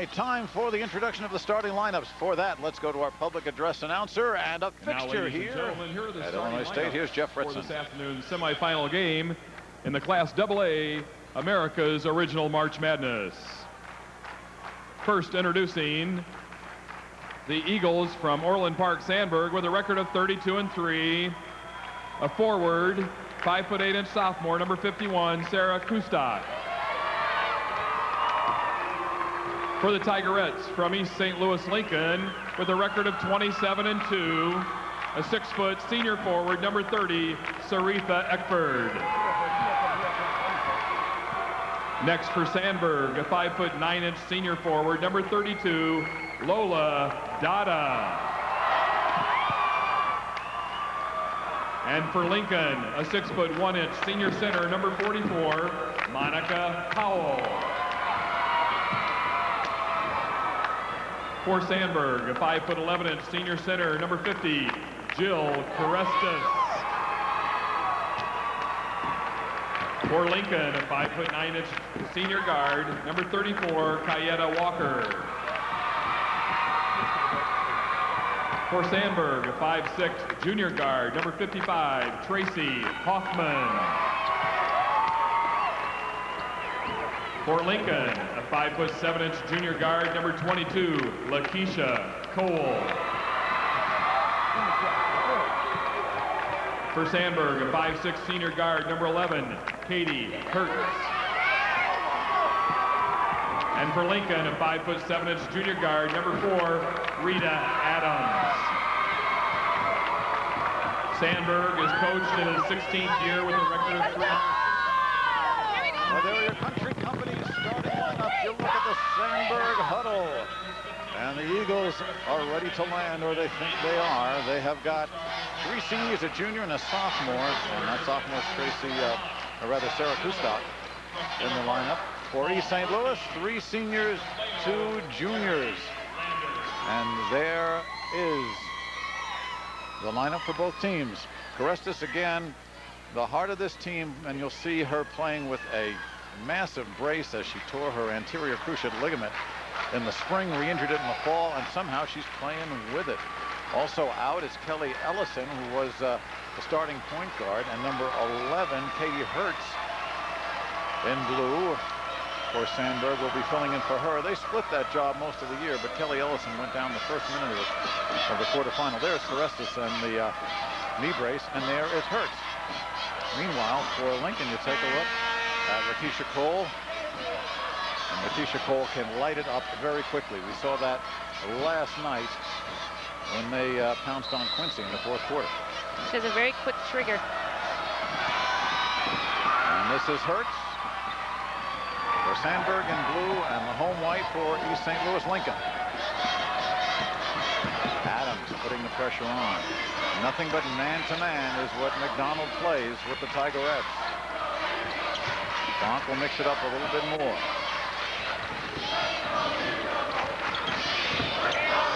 right, time for the introduction of the starting lineups. For that, let's go to our public address announcer and a fixture here at Illinois State. Here's Jeff Fritzen. For this afternoon's semifinal game in the Class AA, America's Original March Madness. First introducing the Eagles from Orland Park, Sandburg, with a record of 32-3. A forward, 5'8" sophomore, number 51, Sarah Kustak. For the Tigerettes from East St. Louis Lincoln, with a record of 27-2, a 6-foot senior forward, number 30, Saritha Eckford. Next for Sandburg, a 5'9" senior forward, number 32, Lola Dada. And for Lincoln, a 6'1" senior center, number 44, Monica Powell. For Sandburg, a 5'11" senior center, number 50, Jill Carestas. For Lincoln, a 5'9" senior guard, number 34, Kayetta Walker. For Sandburg, a 5'6" junior guard, number 55, Tracy Hoffman. For Lincoln, a 5'7" junior guard, number 22, Lakeisha Cole. For Sandburg, a 5'6" senior guard, number 11, Katie Kurtz. And for Lincoln, a 5'7" junior guard, number 4, Rita Adams. Sandburg is coached in his 16th year with a record of 3. Well, there are your country company's starting lineups. You look at the Sandburg huddle. And the Eagles are ready to land, or they think they are. They have got 3 seniors, a junior, and a sophomore. And that sophomore is Sarah Kustak in the lineup. For East St. Louis, 3 seniors, 2 juniors. And there is the lineup for both teams. Carestas again, the heart of this team, and you'll see her playing with a massive brace as she tore her anterior cruciate ligament in the spring, re-injured it in the fall, and somehow she's playing with it. Also out is Kelly Ellison, who was the starting point guard, and number 11, Katie Hertz, in blue for Sandburg, will be filling in for her. They split that job most of the year, but Kelly Ellison went down the first minute of the quarterfinal. There's Carestas and the knee brace, and there is Hertz. Meanwhile, for Lincoln, you take a look at Lakeisha Cole. And Lakeisha Cole can light it up very quickly. We saw that last night when they pounced on Quincy in the 4th quarter. She has a very quick trigger. And this is Hertz for Sandburg in blue, and the home white for East St. Louis Lincoln. Adams putting the pressure on. Nothing but man-to-man is what McDonald plays with the Tigerettes. Bonk will mix it up a little bit more.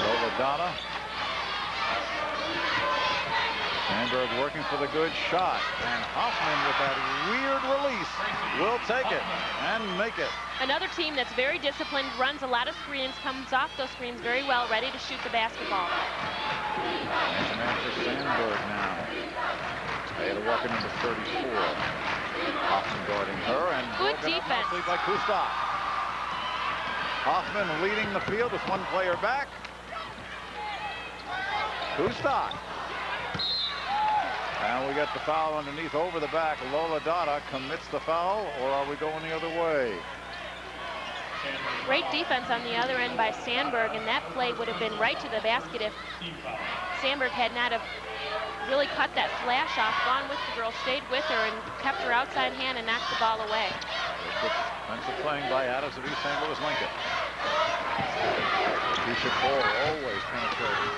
Lola Dada. Sandburg working for the good shot. And Hoffman with that weird release will take it and make it. Another team that's very disciplined, runs a lot of screens, comes off those screens very well, ready to shoot the basketball. Man for Sandburg now. Kayetta Walker, number 34. Hoffman guarding her, and good defense by Kustak. Hoffman leading the field with 1 player back. Kustak. And we got the foul underneath over the back. Lola Dada commits the foul, or are we going the other way? Great defense on the other end by Sandburg, and that play would have been right to the basket if Sandburg had not have really cut that flash off, gone with the girl, stayed with her, and kept her outside hand and knocked the ball away. Good defensive playing by Adams of East St. Louis Lincoln. Keisha Cole always penetrating.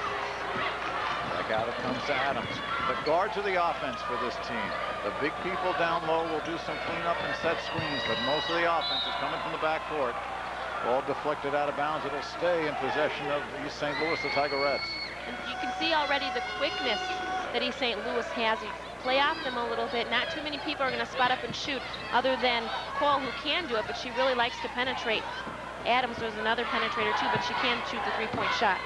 Back out it comes to Adams. The guards are the offense for this team. The big people down low will do some cleanup and set screens, but most of the offense is coming from the backcourt. Ball deflected out of bounds. It'll stay in possession of East St. Louis, the Tigerettes. And you can see already the quickness that East St. Louis has. You play off them a little bit. Not too many people are going to spot up and shoot, other than Cole, who can do it, but she really likes to penetrate. Adams was another penetrator too, but she can shoot the three-point shot.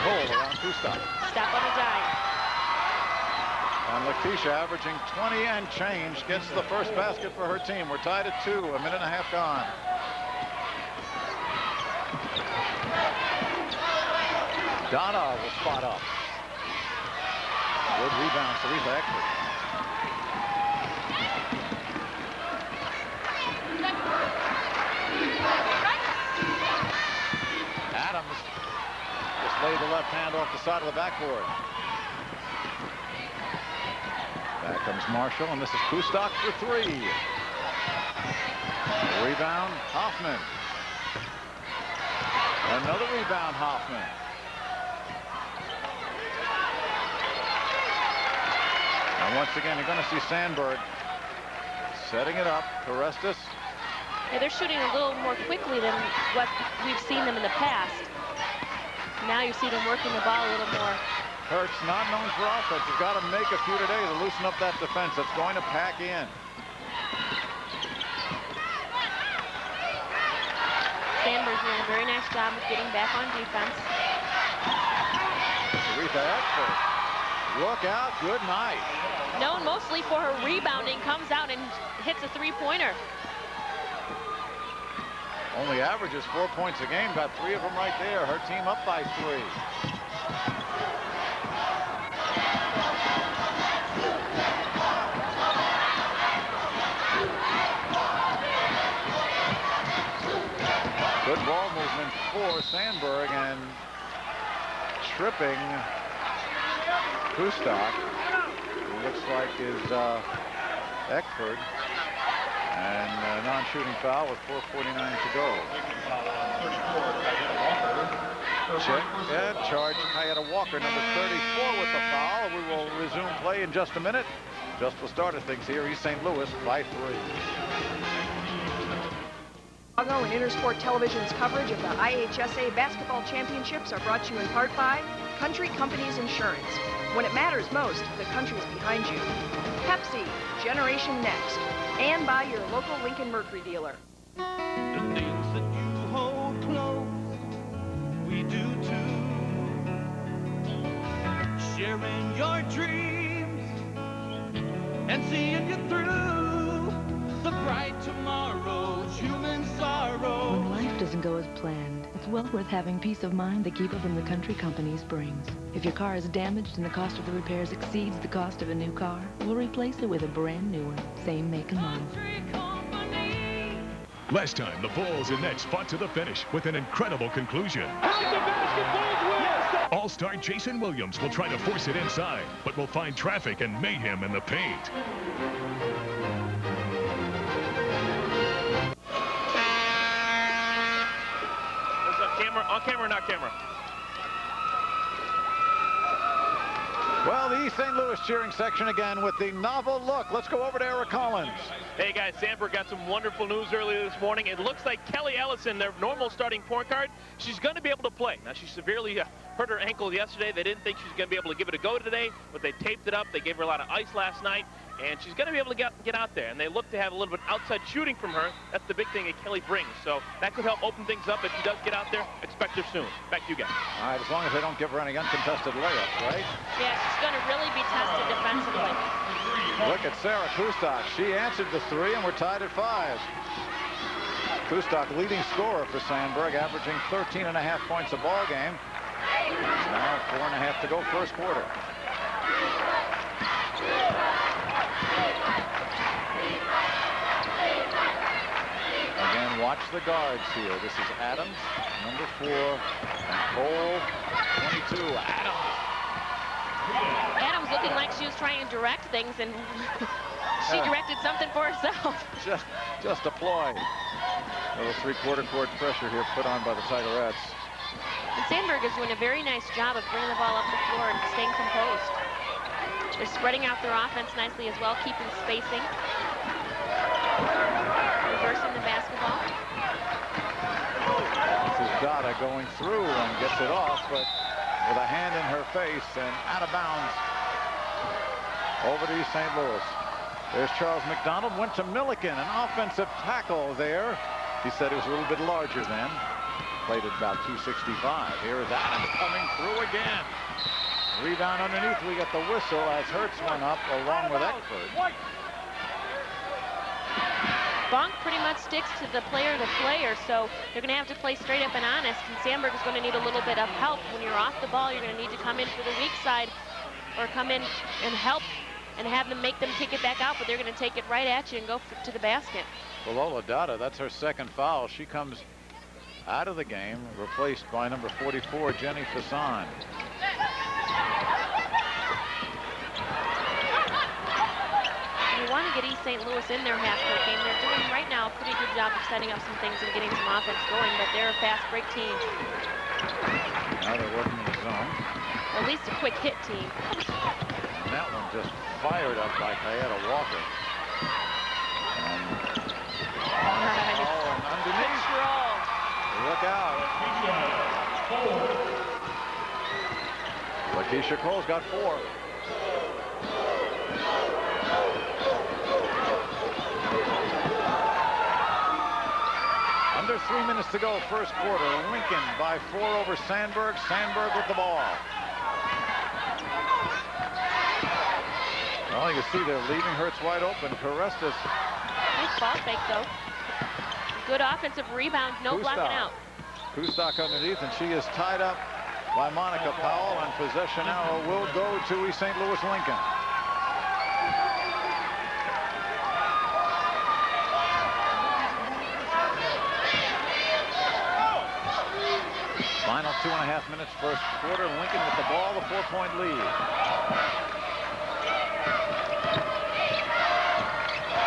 Hole around Kustok. Stop on a dime. And Letitia, averaging 20 and change, gets the first basket for her team. We're tied at 2, a minute and a half gone. Donna will spot up. Good rebound, Sarita Eckford. Adams just laid the left hand off the side of the backboard. Back comes Marshall, and this is Kustok for 3. Rebound, Hoffman. Another rebound, Hoffman. And once again, you're going to see Sandburg setting it up. Orestes. Yeah, they're shooting a little more quickly than what we've seen them in the past. Now you see them working the ball a little more. Kurtz, not known for offense. You've got to make a few today to loosen up that defense. That's going to pack in. Sandburg's doing a very nice job of getting back on defense. Sarita Eckford. Look out. Good night. Known mostly for her rebounding, comes out and hits a three-pointer. Only averages 4 points a game. Got 3 of them right there. Her team up by 3. Good ball movement for Sandburg, and tripping Kustok. Looks like is Eckford. And non-shooting foul with 4:49 to go. Check. Yeah, charge Kayetta Walker, number 34, with the foul. We will resume play in just a minute. Just the start of things here. East St. Louis by 3. Chicago and Intersport Television's coverage of the IHSA Basketball Championships are brought to you in part by Country Companies Insurance. When it matters most, the country's behind you. Pepsi, Generation Next. And by your local Lincoln Mercury dealer. The things that you hold close, we do too. Sharing your dreams and seeing you through the bright tomorrows, human sorrow. When life doesn't go as planned, it's well worth having peace of mind the keep from the Country Companies brings. If your car is damaged and the cost of the repairs exceeds the cost of a new car, we'll replace it with a brand new one, same make and model. Last time, the Bulls and Nets fought to the finish with an incredible conclusion. All-star Jason Williams will try to force it inside, but will find traffic and mayhem in the paint. On camera, not camera. Well, the East St. Louis cheering section again with the novel look. Let's go over to Eric Collins. Hey guys, Sandburg got some wonderful news earlier this morning. It looks like Kelly Ellison, their normal starting point guard, she's going to be able to play. Now, she severely hurt her ankle yesterday. They didn't think she was going to be able to give it a go today, but they taped it up. They gave her a lot of ice last night, and she's going to be able to get out there. And they look to have a little bit outside shooting from her. That's the big thing that Kelly brings. So that could help open things up. If she does get out there, expect her soon. Back to you guys. All right, as long as they don't give her any uncontested layups, right? Yeah, she's going to really be tested defensively. Look at Sarah Kustok. She answered the 3, and we're tied at 5. Kustok, leading scorer for Sandburg, averaging 13.5 points a ball game. Now 4.5 to go, first quarter. Again, watch the guards here. This is Adams, number 4, and Cole, 22. Adams looking like she was trying to direct things, and she directed something for herself. Just a ploy. A little three-quarter court pressure here put on by the Tigerettes. And Sandburg is doing a very nice job of bringing the ball up the floor and staying composed. They're spreading out their offense nicely as well, keeping spacing. Reversing the basketball. This is Dada going through and gets it off, but with a hand in her face and out of bounds over to East St. Louis. There's Charles McDonald, went to Milliken, an offensive tackle there. He said it was a little bit larger then. Played at about 265. Here is Adams coming through again. Rebound underneath. We get the whistle as Hertz went up along with Eckford. Bonk pretty much sticks to the player, so they're going to have to play straight up and honest, and Sandburg is going to need a little bit of help. When you're off the ball, you're going to need to come in for the weak side or come in and help and have them make them kick it back out, but they're going to take it right at you and go to the basket. Well, Lola Dada, that's her second foul. She comes out of the game, replaced by number 44, Jenny Fasson. You want to get East St. Louis in their half-court game. They're doing right now a pretty good job of setting up some things and getting some offense going, but they're a fast break team. Now they're working in the zone. At least a quick hit team. And that one just fired up by Kayetta Walker. And underneath. Look out. Lakeisha Cole's got 4. Under 3 minutes to go, first quarter. Lincoln by 4 over Sandburg. Sandburg with the ball. Well, you can see they're leaving Hertz wide open. Carestas. Nice ball fake, though. Good offensive rebound, no blocking out. Kustak underneath, and she is tied up by Monica Powell, and possession arrow will go to East St. Louis Lincoln. Final 2.5 minutes, first quarter. Lincoln with the ball, the 4-point lead.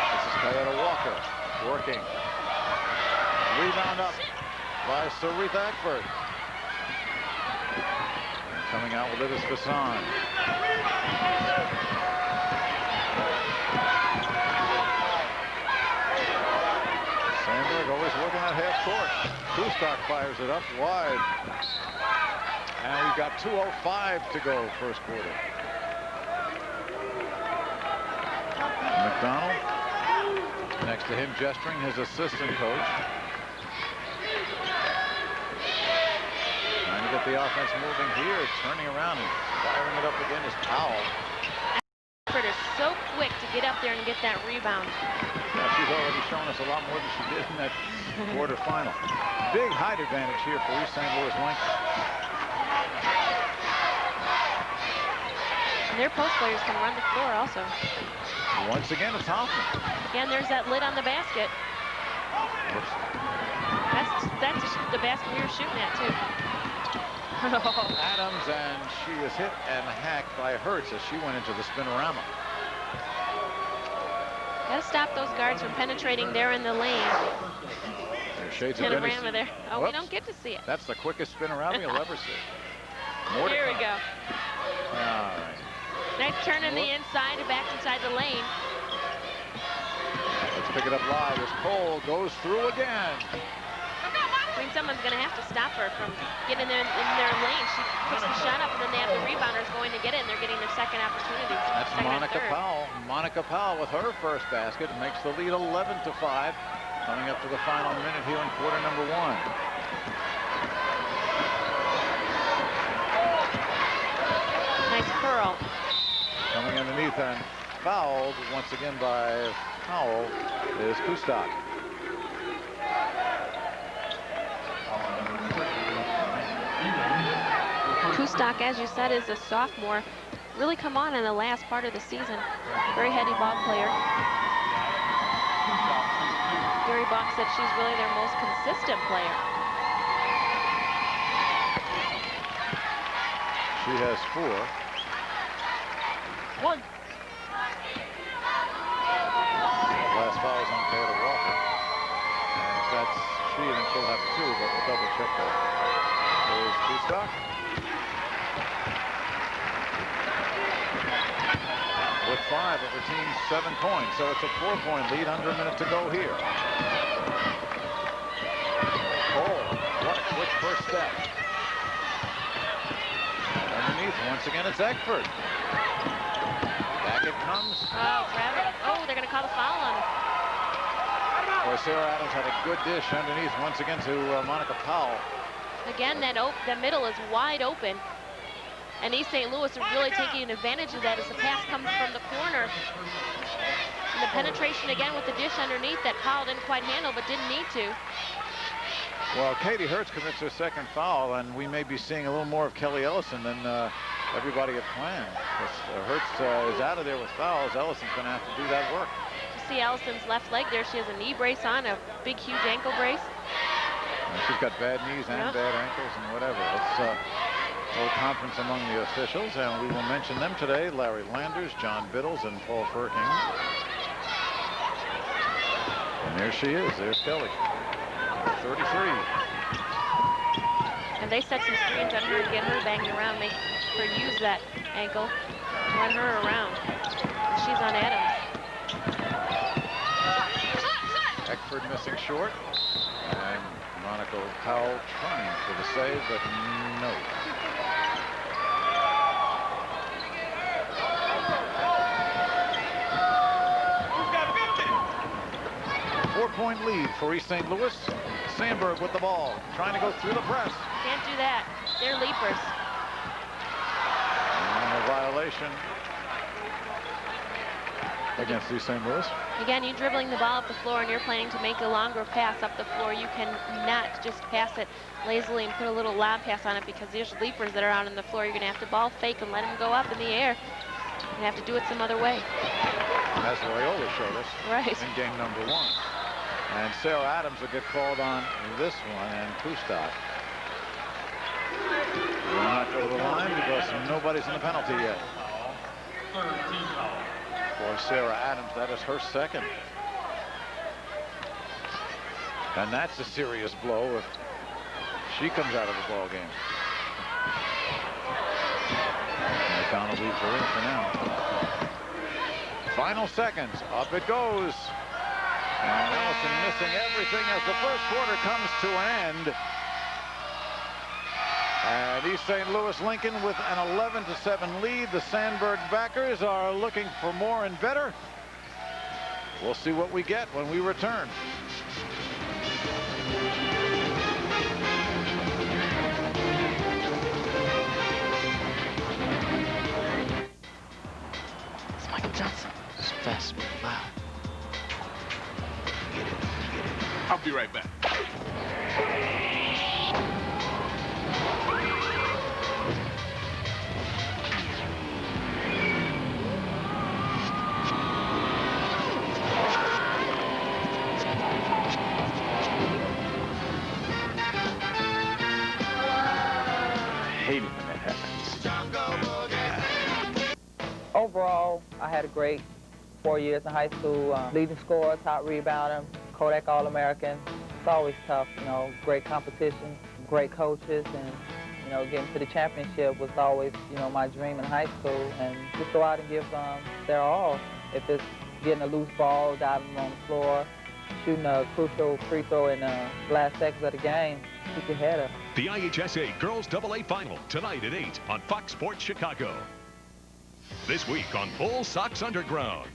This is Kayetta Walker working. Rebound up by Saritha Eckford. Coming out with it is Fasson. Sandburg always working at half court. Kustak fires it up wide. And we've got 2:05 to go first quarter. McDonald next to him gesturing, his assistant coach. Trying to get the offense moving here, turning around and firing it up again is Powell. Eckford is so quick to get up there and get that rebound. Yeah, she's already shown us a lot more than she did in that quarterfinal. Big height advantage here for East St. Louis Lincoln. And their post players can run the floor also. Once again, it's Hoffman. Again, there's that lid on the basket. That's the basket we were shooting at, too. Adams, and she is hit and hacked by Hertz as she went into the spinorama. Got to stop those guards from penetrating there in the lane. Shades of Spinorama there. Oh, whoops. We don't get to see it. That's the quickest spinorama you'll ever see. More Here we go. All right. Nice turn in the inside and back inside the lane. Let's pick it up live as Cole goes through again. I mean, someone's going to have to stop her from getting in their lane. She puts the shot up, and then they have the rebounders going to get it, and they're getting their second opportunity. That's Monica Powell. Monica Powell with her first basket makes the lead 11-5. Coming up to the final minute here in quarter number 1. Nice curl. Coming underneath and fouled once again by Powell is Kustak. Kustak, as you said, is a sophomore. Really come on in the last part of the season. Very heady ball player. Gary Bach said she's really their most consistent player. She has 4. Last foul is on Kayetta Walker. And if that's she, then she'll have 2, but we'll double check that. There's Kustak. With 5 of her team's 7 points, so it's a 4-point lead, under a minute to go here. Cole, what a quick first step. Underneath, once again, it's Eckford. Back it comes. Oh, grab it. Oh, they're going to call the foul on him. Boy, Sarah Adams had a good dish underneath once again to Monica Powell. Again, the middle is wide open. And East St. Louis are really taking advantage of that as the pass comes from the corner. And the penetration again with the dish underneath that Powell didn't quite handle but didn't need to. Well, Katie Hertz commits her second foul, and we may be seeing a little more of Kelly Ellison than everybody had planned. Hertz is out of there with fouls. Ellison's going to have to do that work. You see Ellison's left leg there. She has a knee brace on, a big, huge ankle brace. And she's got bad knees and bad ankles and whatever. It's a little conference among the officials, and we will mention them today. Larry Landers, John Biddles, and Paul Furking. And there she is. There's Kelly. 33. And they set some screens on her to get her banged around, make her use that ankle, run her around. She's on Adams. Eckford missing short. And Monica Powell trying for the save, but no. Four-point lead for East St. Louis. Sandburg with the ball, trying to go through the press. Can't do that. They're leapers. And a violation against East St. Louis. Again, you're dribbling the ball up the floor and you're planning to make a longer pass up the floor. You cannot just pass it lazily and put a little lob pass on it because there's leapers that are out on the floor. You're going to have to ball fake and let them go up in the air. You're going to have to do it some other way. As Loyola showed us in game number 1. And Sarah Adams will get called on this one, and Kustak will not go to the line because nobody's in the penalty yet. For Sarah Adams, that is her second. And that's a serious blow if she comes out of the ball game. And McDonald leaves her in for now. Final seconds, up it goes. And Ellison missing everything as the first quarter comes to an end. And East St. Louis Lincoln with an 11-7 lead. The Sandburg backers are looking for more and better. We'll see what we get when we return. It's Michael Johnson. It's fast, loud. I'll be right back. Hate it when that happens. Overall, I had a great 4 years in high school. Leading scorer, top rebounder, Kodak All-American. It's always tough, you know, great competition, great coaches, and, you know, getting to the championship was always, you know, my dream in high school. And just go out and give their all. If it's getting a loose ball, diving on the floor, shooting a crucial free throw in the last seconds of the game, keep your head up. The IHSA Girls AA Final, tonight at 8 on Fox Sports Chicago. This week on Bull Sox Underground.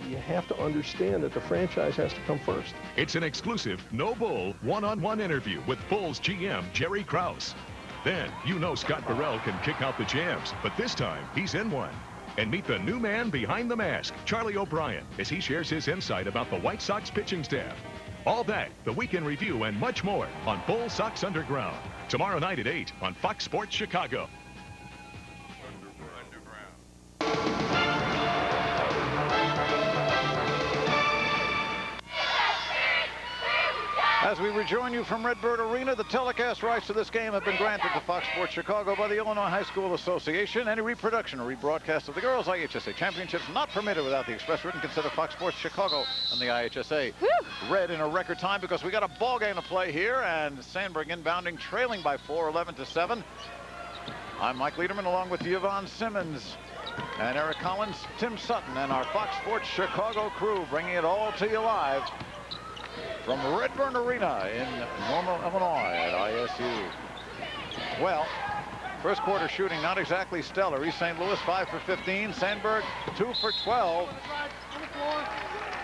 You have to understand that the franchise has to come first. It's an exclusive No Bull one-on-one interview with Bulls GM Jerry Krause. Then, you know Scott Burrell can kick out the jams, but this time, he's in one. And meet the new man behind the mask, Charlie O'Brien, as he shares his insight about the White Sox pitching staff. All that, the weekend review, and much more on Bull Sox Underground. Tomorrow night at 8 on Fox Sports Chicago. As we rejoin you from Redbird Arena, the telecast rights to this game have been granted to Fox Sports Chicago by the Illinois High School Association. Any reproduction or rebroadcast of the girls' IHSA championships not permitted without the express written consent of Fox Sports Chicago and the IHSA. Red in a record time because we got a ball game to play here, and Sandburg inbounding, trailing by 4, 11-7. I'm Mike Lederman along with Yvonne Simmons and Eric Collins, Tim Sutton, and our Fox Sports Chicago crew, bringing it all to you live from Redburn Arena in Normal, Illinois at ISU. Well, first quarter shooting not exactly stellar. East St. Louis 5 for 15. Sandburg 2 for 12.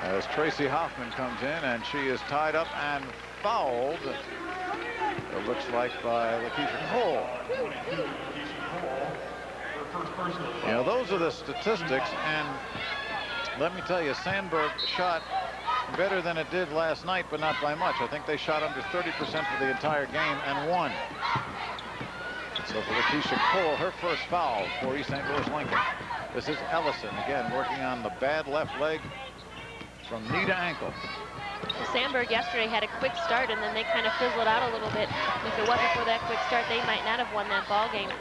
as Tracy Hoffman comes in, and she is tied up and fouled. It looks like by Lakeisha Cole. You know, those are the statistics, and let me tell you, Sandburg shot better than it did last night, but not by much. I think they shot under 30% for the entire game and won. So for Lakeisha Cole, her first foul for East St. Louis Lincoln. This is Ellison again working on the bad left leg from knee to ankle. Sandburg yesterday had a quick start, and then they kind of fizzled out a little bit. If it wasn't for that quick start, they might not have won that ball game.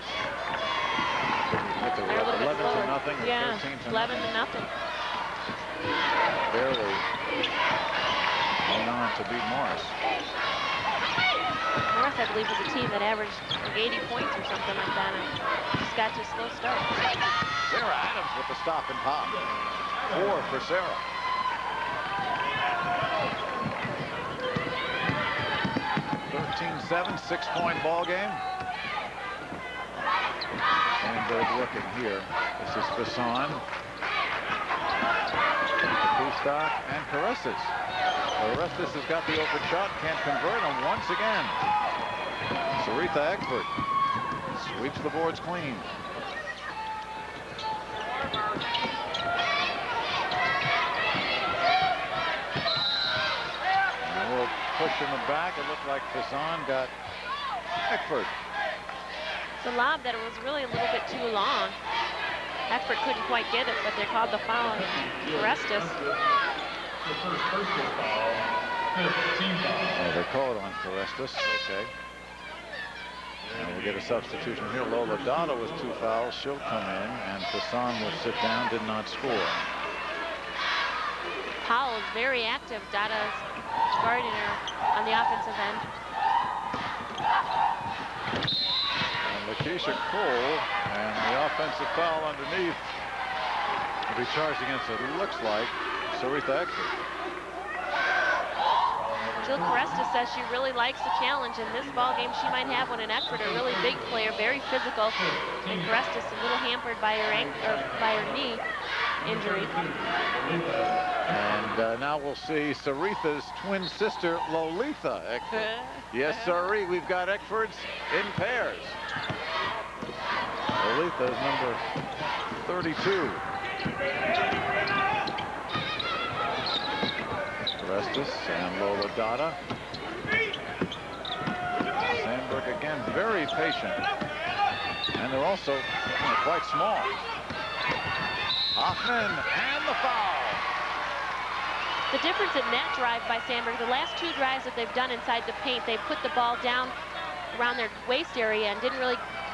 It's 11 to nothing. Yeah, 13 to 11 to nothing. Barely went on to beat Morris. Morris, I believe, was a team that averaged like 80 points or something like that, and just got to a slow start. Sarah Adams with the stop and pop. 4 for Sarah. (13-7), 6-point ball game. Sandburg looking here. This is Fasson, Kustak, and Caresses. Caresses has got the open shot, can't convert him once again. Saritha Eckford sweeps the boards clean. And we'll push in the back. It looked like Fasson got Eckford. It's a lob that was really a little bit too long. Eckford couldn't quite get it, but they called the foul on Orestes. Oh, they call it on Orestes. Okay. And we'll get a substitution here. Lola Dada was 2 fouls. She'll come in, and Fasson will sit down. Did not score. Powell is very active. Dada's guarding her on the offensive end. Lakeisha Cole, and the offensive foul underneath will be charged against, it looks like, Saritha Eckford. Jill Carestas says she really likes the challenge. In this ball game, she might have one. And Eckford, a really big player, very physical. And Carestas a little hampered by her knee injury. And now we'll see Saritha's twin sister, Lolitha Eckford. Yes, sirree, we've got Eckfords in pairs. Lolitha is number 32. Orestes and Lola Dada. Sandburg again very patient. And they're also quite small. Hoffman and the foul. The difference in net drive by Sandburg, the last 2 drives that they've done inside the paint, they put the ball down around their waist area and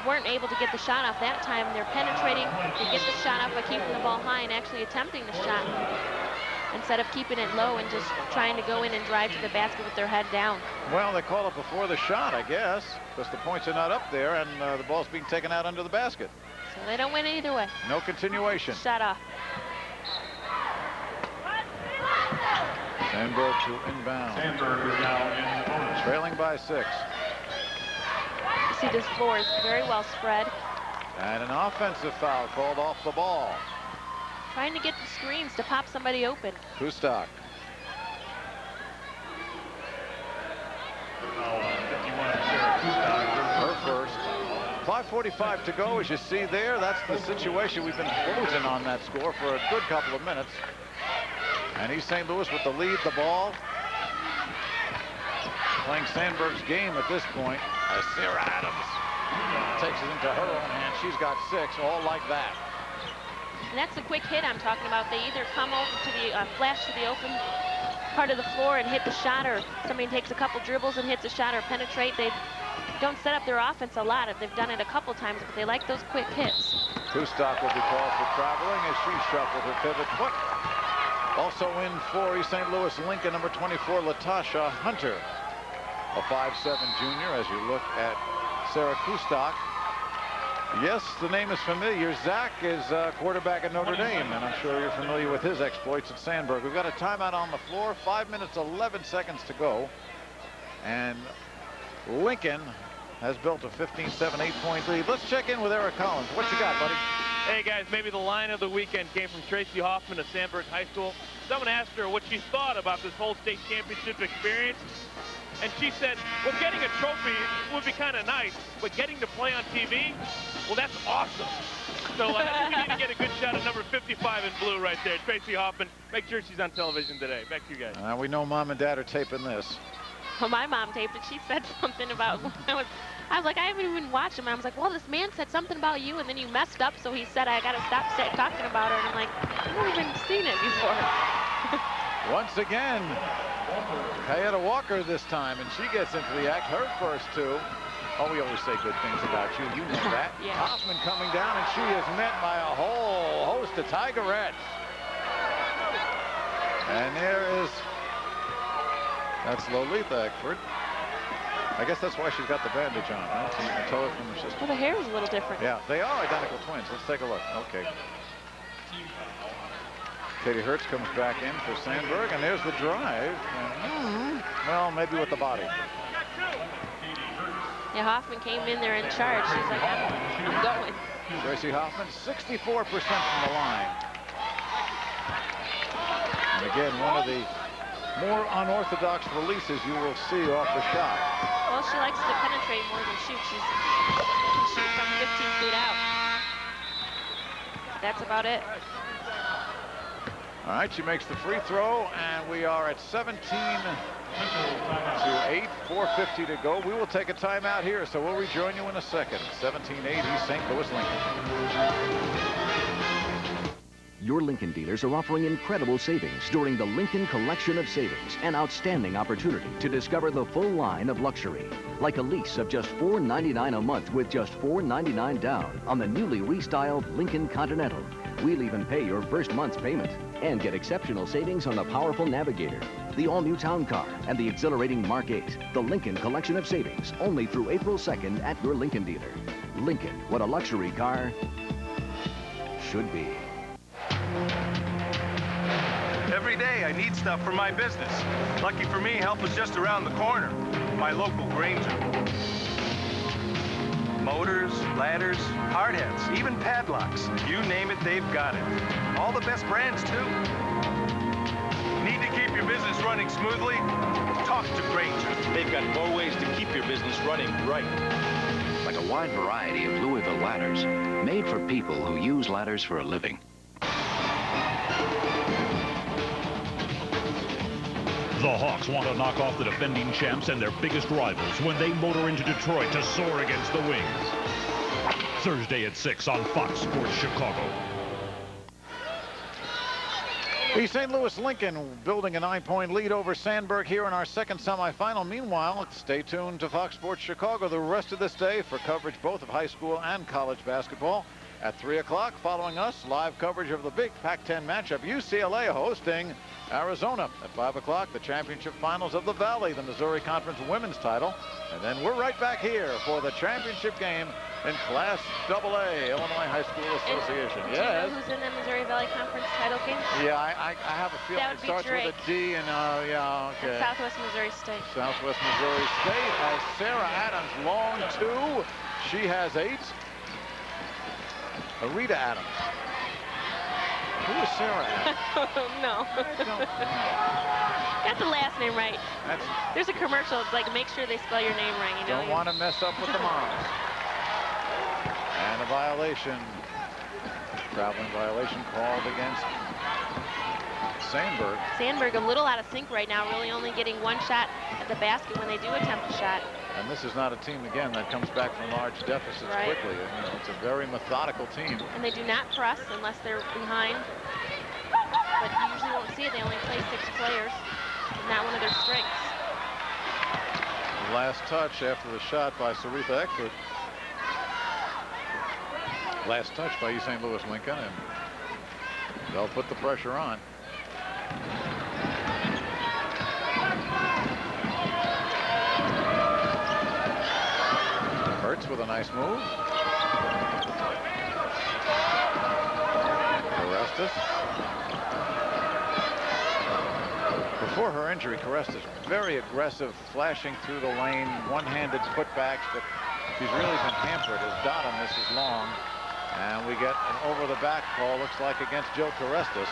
weren't able to get the shot off that time. They're penetrating to get the shot off by keeping the ball high and actually attempting the shot instead of keeping it low and just trying to go in and drive to the basket with their head down. Well, they call it before the shot, I guess, because the points are not up there and the ball's being taken out under the basket. So they don't win either way. No continuation. Shut off. Sandburg to inbound. Sandburg is now in the bonus. Trailing by 6. You see this floor is very well spread. And an offensive foul called off the ball. Trying to get the screens to pop somebody open. Kustak. Her first. 5:45 to go, as you see there. That's the situation. We've been closing on that score for a good couple of minutes. And East St. Louis with the lead, the ball. Playing Sandburg's game at this point. As Sarah Adams takes it into her own hand. She's got 6, all like that. And that's the quick hit I'm talking about. They either come over to the flash to the open part of the floor and hit the shot, or somebody takes a couple dribbles and hits a shot or penetrate. They don't set up their offense a lot. They've done it a couple times, but they like those quick hits. Kustak will be called for traveling as she shuffled her pivot foot. Also in for East St. Louis Lincoln, number 24, Latasha Hunter, a 5'7" junior. As you look at Sarah Kustak, yes, the name is familiar. Zach is quarterback at Notre Dame, and I'm sure you're familiar with his exploits at Sandburg. We've got a timeout on the floor, 5 minutes, 11 seconds to go. And Lincoln has built a 15-7, 8-point lead. Let's check in with Eric Collins. What you got, buddy? Hey guys, maybe the line of the weekend came from Tracy Hoffman of Sandburg High School. someone asked her what she thought about this whole state championship experience. And she said, well, getting a trophy would be kind of nice, but getting to play on TV, well, that's awesome. So I think we need to get a good shot at number 55 in blue right there. Tracy Hoffman, make sure she's on television today. Back to you guys. We know Mom and Dad are taping this. Well, my mom taped it. She said something about, I was like, I haven't even watched him. I was like, well, this man said something about you, and then you messed up, so he said, I got to stop talking about her. And I'm like, I've never even seen it before. Once again, Kayetta Walker this time, and she gets into the act. Her first two. Oh, we always say good things about you. You know that. Yeah. Hoffman coming down, and she is met by a whole host of Tigerettes. And that's Lolita Eckford. I guess that's why she's got the bandage on, right? So you can tell her from her sister. Well, the hair is a little different. Yeah, they are identical twins. Let's take a look. Okay. Katie Hertz comes back in for Sandburg, and there's the drive. And, well, maybe with the body. Yeah, Hoffman came in there in charge. She's like, I'm going. Tracy Hoffman, 64% from the line. And again, one of the more unorthodox releases you will see off the shot. Well, she likes to penetrate more than shoot. She shoots from 15 feet out. That's about it. All right, she makes the free throw, and we are at 17 to 8, 4:50 to go. We will take a timeout here, so we'll rejoin you in a second. 17-8, St. Louis Lincoln. Your Lincoln dealers are offering incredible savings during the Lincoln Collection of Savings, an outstanding opportunity to discover the full line of luxury, like a lease of just $4.99 a month with just $4.99 down on the newly restyled Lincoln Continental. We'll even pay your first month's payment and get exceptional savings on the powerful Navigator, the all-new Town Car, and the exhilarating Mark 8. The Lincoln Collection of Savings, only through April 2nd at your Lincoln dealer. Lincoln, what a luxury car should be. Every day I need stuff for my business. Lucky for me, help is just around the corner. My local Granger. Motors, ladders, hard hats, even padlocks. You name it, they've got it. All the best brands, too. Need to keep your business running smoothly? Talk to Granger. They've got more ways to keep your business running right. Like a wide variety of Louisville ladders, made for people who use ladders for a living. The Hawks want to knock off the defending champs and their biggest rivals when they motor into Detroit to soar against the Wings. Thursday at 6 on Fox Sports Chicago. The St. Louis Lincoln building a 9-point lead over Sandburg here in our second semifinal. Meanwhile, stay tuned to Fox Sports Chicago the rest of this day for coverage both of high school and college basketball. At 3 o'clock, following us, live coverage of the big Pac-10 matchup, UCLA hosting Arizona. At 5 o'clock, the championship finals of the Valley, the Missouri Conference women's title. And then we're right back here for the championship game in Class AA, Illinois High School Association. Do you know who's in the Missouri Valley Conference title game? Yeah, I have a feeling it starts with a D, and yeah, okay. And Southwest Missouri State. Southwest Missouri State has Sarah Adams, long 2. She has 8. Rita Adams. Who is Sarah Adams? No. Got the last name right. There's a commercial. It's like, make sure they spell your name right. You know. Don't want to mess up with the moms. And a violation. Traveling violation called against Sandburg. Sandburg a little out of sync right now, really only getting one shot at the basket when they do attempt a shot. And this is not a team, again, that comes back from large deficits quickly. You know, it's a very methodical team. And they do not press unless they're behind. But you usually won't see it. They only play 6 players. It's not one of their strengths. Last touch after the shot by Sarita Eckford. Last touch by East St. Louis Lincoln, and they'll put the pressure on. Hertz with a nice move. Carestas. Before her injury, Carestas very aggressive, flashing through the lane, one-handed putbacks, but she's really been hampered as Dottam misses long. And we get an over-the-back call, looks like, against Joe Carestas.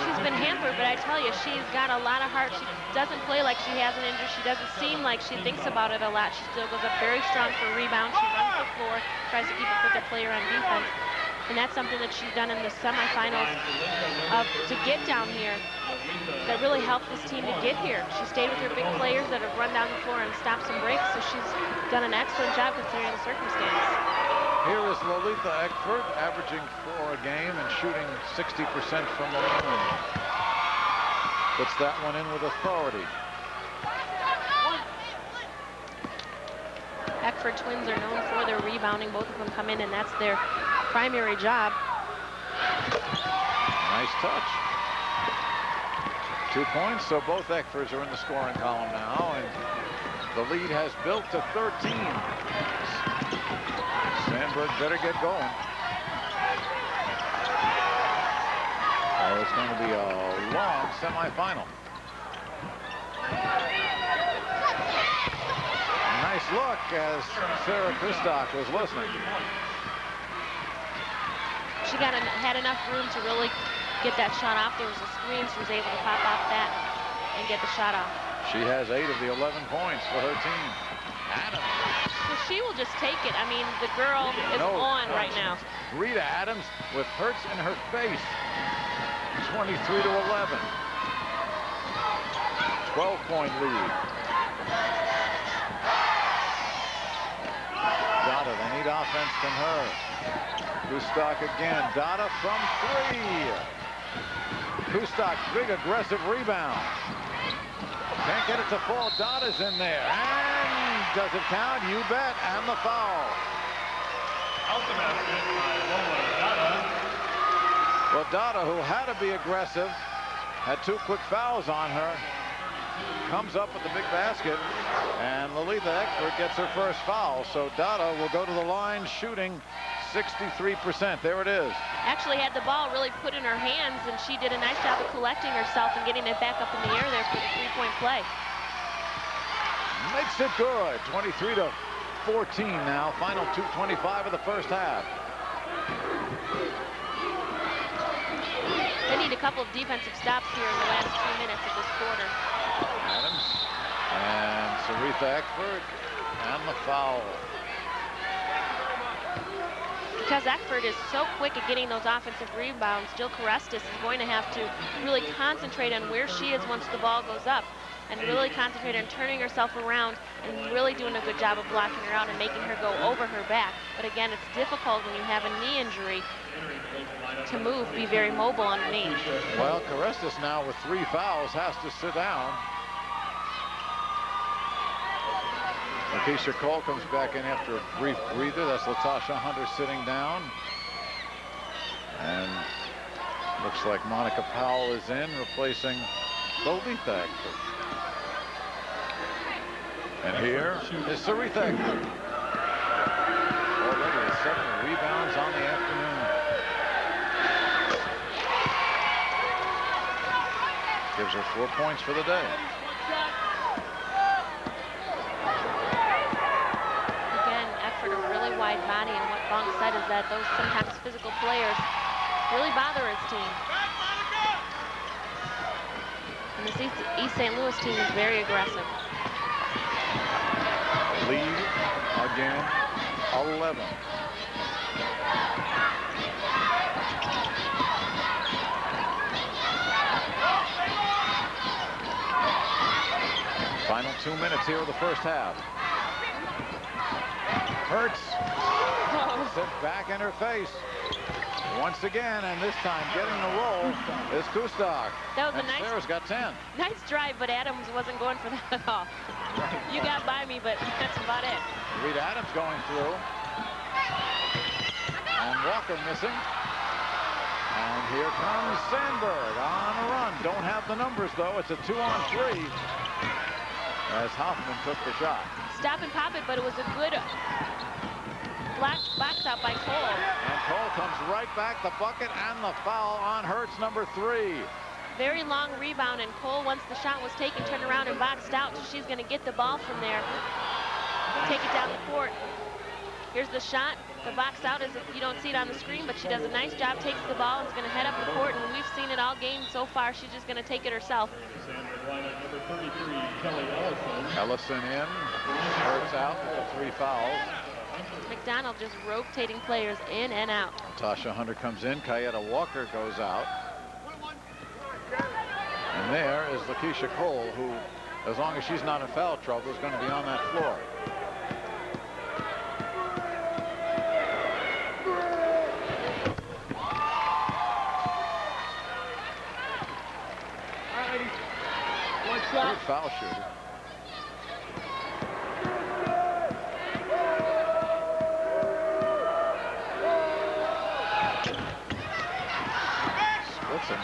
she's been hampered, but I tell you, she's got a lot of heart. She doesn't play like she has an injury. She doesn't seem like she thinks about it a lot. She still goes up very strong for a rebound. She runs the floor, tries to keep up with the player on defense. And that's something that she's done in the semifinals to get down here that really helped this team to get here. She stayed with her big players that have run down the floor and stopped some breaks, so she's done an excellent job considering the circumstance. Here is Lolita Eckford, averaging 4 a game and shooting 60% from the line. Puts that one in with authority. Eckford twins are known for their rebounding. Both of them come in, and that's their primary job. Nice touch. 2 points, so both Eckfords are in the scoring column now, and the lead has built to 13. Sandburg better get going. Oh, it's going to be a long semifinal. Nice look as Sarah Kustok was listening. She had enough room to really get that shot off. There was a screen. She was able to pop off that and get the shot off. She has 8 of the 11 points for her team. Adams. So she will just take it. I memean, the girl is on right now. Rita Adams with Hertz in her face. 23 to 11. 12-point lead. Dada, they need offense from her. Kustok again. Dada from 3. Kustok, big aggressive rebound. Can't get it to fall. Dada's in there. And does it count? You bet. And the foul. Well, Dada, who had to be aggressive, had 2 quick fouls on her, comes up with the big basket, and Lolita Eckford gets her first foul. So Dada will go to the line shooting 63%. There it is. Actually had the ball really put in her hands, and she did a nice job of collecting herself and getting it back up in the air there for the 3-point play. Makes it good. 23 to 14 now. Final 2:25 of the first half. They need a couple of defensive stops here in the last 2 minutes of this quarter. Adams and Saritha Eckford and the foul. Because Eckford is so quick at getting those offensive rebounds, Jill Karestas is going to have to really concentrate on where she is once the ball goes up, and really concentrate on turning herself around and really doing a good job of blocking her out and making her go over her back. But again, it's difficult when you have a knee injury to move, be very mobile underneath. Well, Karestas now with 3 fouls has to sit down. Lakeisha Cole comes back in after a brief breather. That's Latasha Hunter sitting down. And looks like Monica Powell is in, replacing Lolita Eckford. And here is Saritha Eckford. Already with 7 rebounds on the afternoon. Gives her 4 points for the day. Wide body, and what Bonk said is that those sometimes physical players really bother his team. And this East St. Louis team is very aggressive. Lead again, 11. Final 2 minutes here of the first half. Hertz sit back in her face once again, and this time getting the roll is Kustok. That was and a nice. Sarah's got 10. Nice drive, but Adams wasn't going for that at all. You got by me, but that's about it. Reed Adams going through, and Walker missing. And here comes Sandburg on a run. Don't have the numbers though. It's a 2-on-3 as Hoffman took the shot. Stop and pop it, but it was a good box out by Cole. And Cole comes right back, the bucket and the foul on Hertz, number 3. Very long rebound, and Cole, once the shot was taken, turned around and boxed out, so she's going to get the ball from there, take it down the court. Here's the shot. The box out is, you don't see it on the screen, but she does a nice job, takes the ball, and is going to head up the court, and we've seen it all game so far. She's just going to take it herself. Number 33, Kelly Ellison. Ellison in, hurts out with the 3 fouls. McDonald just rotating players in and out. Tasha Hunter comes in, Kayetta Walker goes out. And there is Lakeisha Cole, who, as long as she's not in foul trouble, is going to be on that floor. Good foul shooter. Splitson.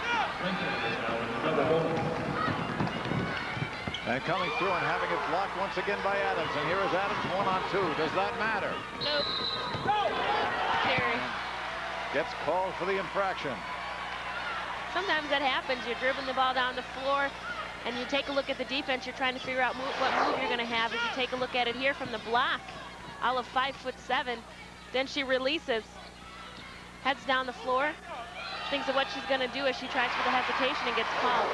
And coming through and having it blocked once again by Adams. And here is Adams 1-on-2. Does that matter? Nope. Carry. Gets called for the infraction. Sometimes that happens. You're dribbling the ball down the floor, and you take a look at the defense. You're trying to figure out what move you're going to have. As you take a look at it here from the block, Olive 5'7". Then she releases, heads down the floor, thinks of what she's going to do as she tries for the hesitation and gets called.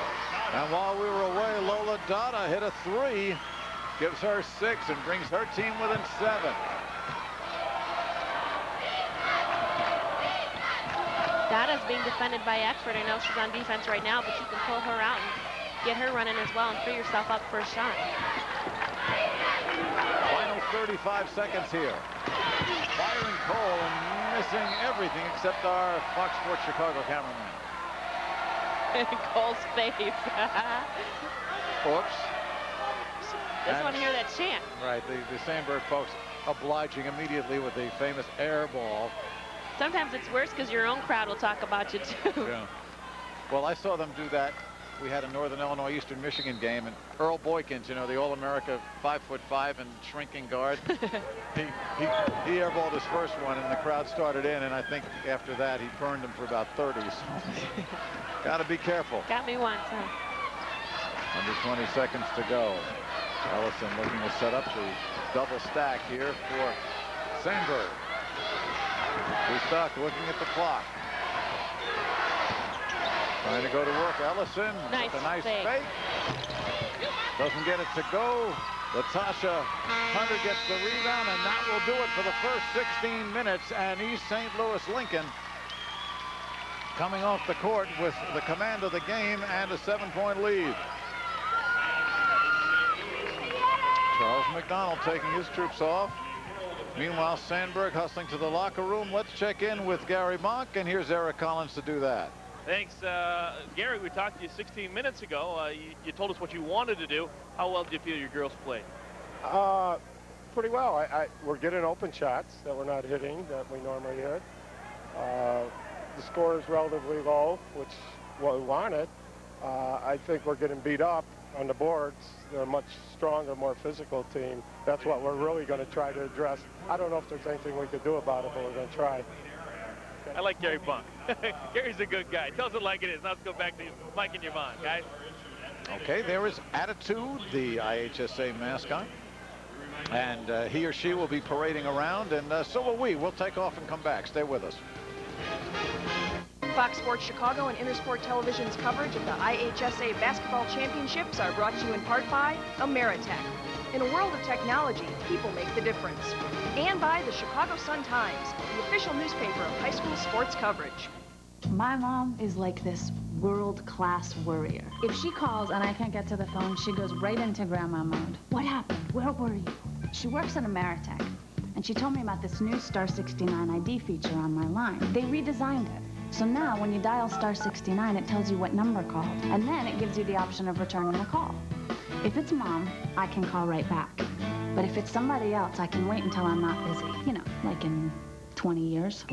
And while we were away, Lola Dada hit a 3, gives her 6, and brings her team within 7. Dada's being defended by Eckford. I know she's on defense right now, but you can pull her out and get her running as well and free yourself up for a shot. Final 35 seconds here. Firing Cole and missing everything except our Fox Sports Chicago cameraman. Cole's face. Oops. Just want to hear that chant. Right, the Sandburg folks obliging immediately with the famous air ball. Sometimes it's worse because your own crowd will talk about you too. Yeah. Well, I saw them do that. We had a Northern Illinois Eastern Michigan game, and Earl Boykins, you know, the All-America 5'5" and shrinking guard, he airballed his first one, and the crowd started in, and I think after that he burned him for about 30. So got to be careful. Got me once, huh? Under 20 seconds to go. Ellison looking to set up the double stack here for Sandburg. Stuck looking at the clock. Trying to go to work. Ellison nice with a nice fake. Doesn't get it to go. Latasha Hunter gets the rebound, and that will do it for the first 16 minutes. And East St. Louis Lincoln coming off the court with the command of the game and a 7-point lead. Charles McDonald taking his troops off. Meanwhile, Sandburg hustling to the locker room. Let's check in with Gary Monk, and here's Eric Collins to do that. Thanks, Gary. We talked to you 16 minutes ago. You told us what you wanted to do. How well did you feel your girls played? Pretty well. We're getting open shots that we're not hitting that we normally hit. The score is relatively low, which is what we wanted. I think we're getting beat up on the boards. They're a much stronger, more physical team. That's what we're really going to try to address. I don't know if there's anything we could do about it, but we're going to try. I like Gary Bunk. Gary's a good guy. Tells it like it is. Now let's go back to Mike and Yvonne, guys. Okay, there is Attitude, the IHSA mascot. And he or she will be parading around, and so will we. We'll take off and come back. Stay with us. Fox Sports Chicago and Intersport Television's coverage of the IHSA Basketball Championships are brought to you in part by Ameritech. In a world of technology, people make the difference. And by the Chicago Sun-Times, the official newspaper of high school sports coverage. My mom is like this world-class worrier. If she calls and I can't get to the phone, she goes right into grandma mode. What happened? Where were you? She works at Ameritech, and she told me about this new Star 69 ID feature on my line. They redesigned it. So now when you dial Star 69, it tells you what number called, and then it gives you the option of returning the call. If it's mom, I can call right back. But if it's somebody else, I can wait until I'm not busy. You know, like in 20 years.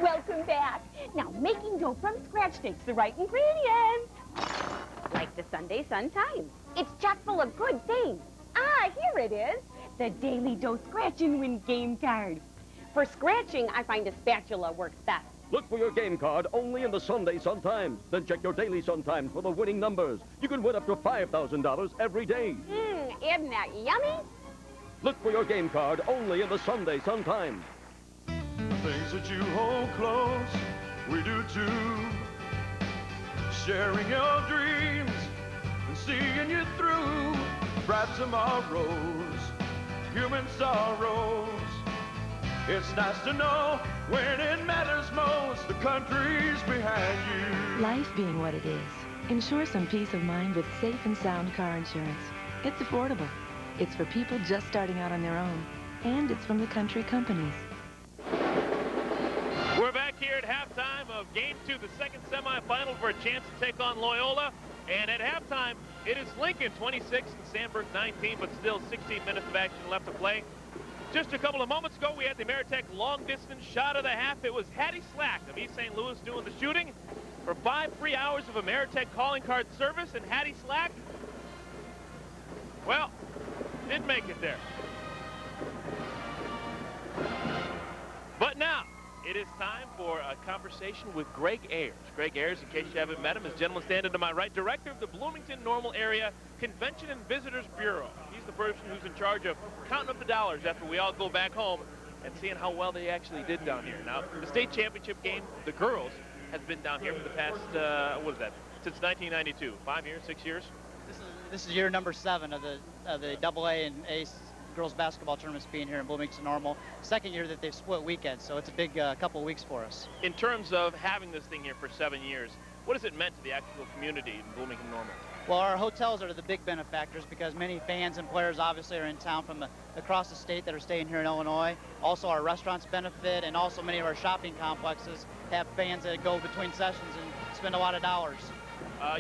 Welcome back. Now, making dough from scratch takes the right ingredients. Like the Sunday Sun-Times. It's chock full of good things. Ah, here it is. The Daily Dough Scratch and Win game card. For scratching, I find a spatula works best. Look for your game card only in the Sunday Sun-Times. Then check your Daily Sun-Times for the winning numbers. You can win up to $5,000 every day. Isn't that yummy? Look for your game card only in the Sunday Sun Times. Things that you hold close, we do too. Sharing your dreams and seeing you through. Bright tomorrows, human sorrows. It's nice to know when it matters most, the country's behind you. Life being what it is, ensure some peace of mind with safe and sound car insurance. It's affordable. It's for people just starting out on their own. And it's from the country companies. We're back here at halftime of Game 2, the second semifinal for a chance to take on Loyola. And at halftime, it is Lincoln 26 and Sandburg 19, but still 16 minutes of action left to play. Just a couple of moments ago, we had the Ameritech long-distance shot of the half. It was Hattie Slack of East St. Louis doing the shooting for 5 free hours of Ameritech calling card service. And Hattie Slack, well, didn't make it there. But now, it is time for a conversation with Greg Ayers. Greg Ayers, in case you haven't met him, is gentleman standing to my right, director of the Bloomington Normal Area Convention and Visitors Bureau. He's the person who's in charge of counting up the dollars after we all go back home and seeing how well they actually did down here. Now, the state championship game, the girls, has been down here for the past, what is that, since 1992. 5 years, 6 years? This is year number 7 of the AA and A girls basketball tournaments being here in Bloomington Normal. Second year that they've split weekends, so it's a big couple of weeks for us. In terms of having this thing here for 7 years, what has it meant to the actual community in Bloomington Normal? Well, our hotels are the big benefactors because many fans and players obviously are in town from across the state that are staying here in Illinois. Also, our restaurants benefit, and also many of our shopping complexes have fans that go between sessions and spend a lot of dollars.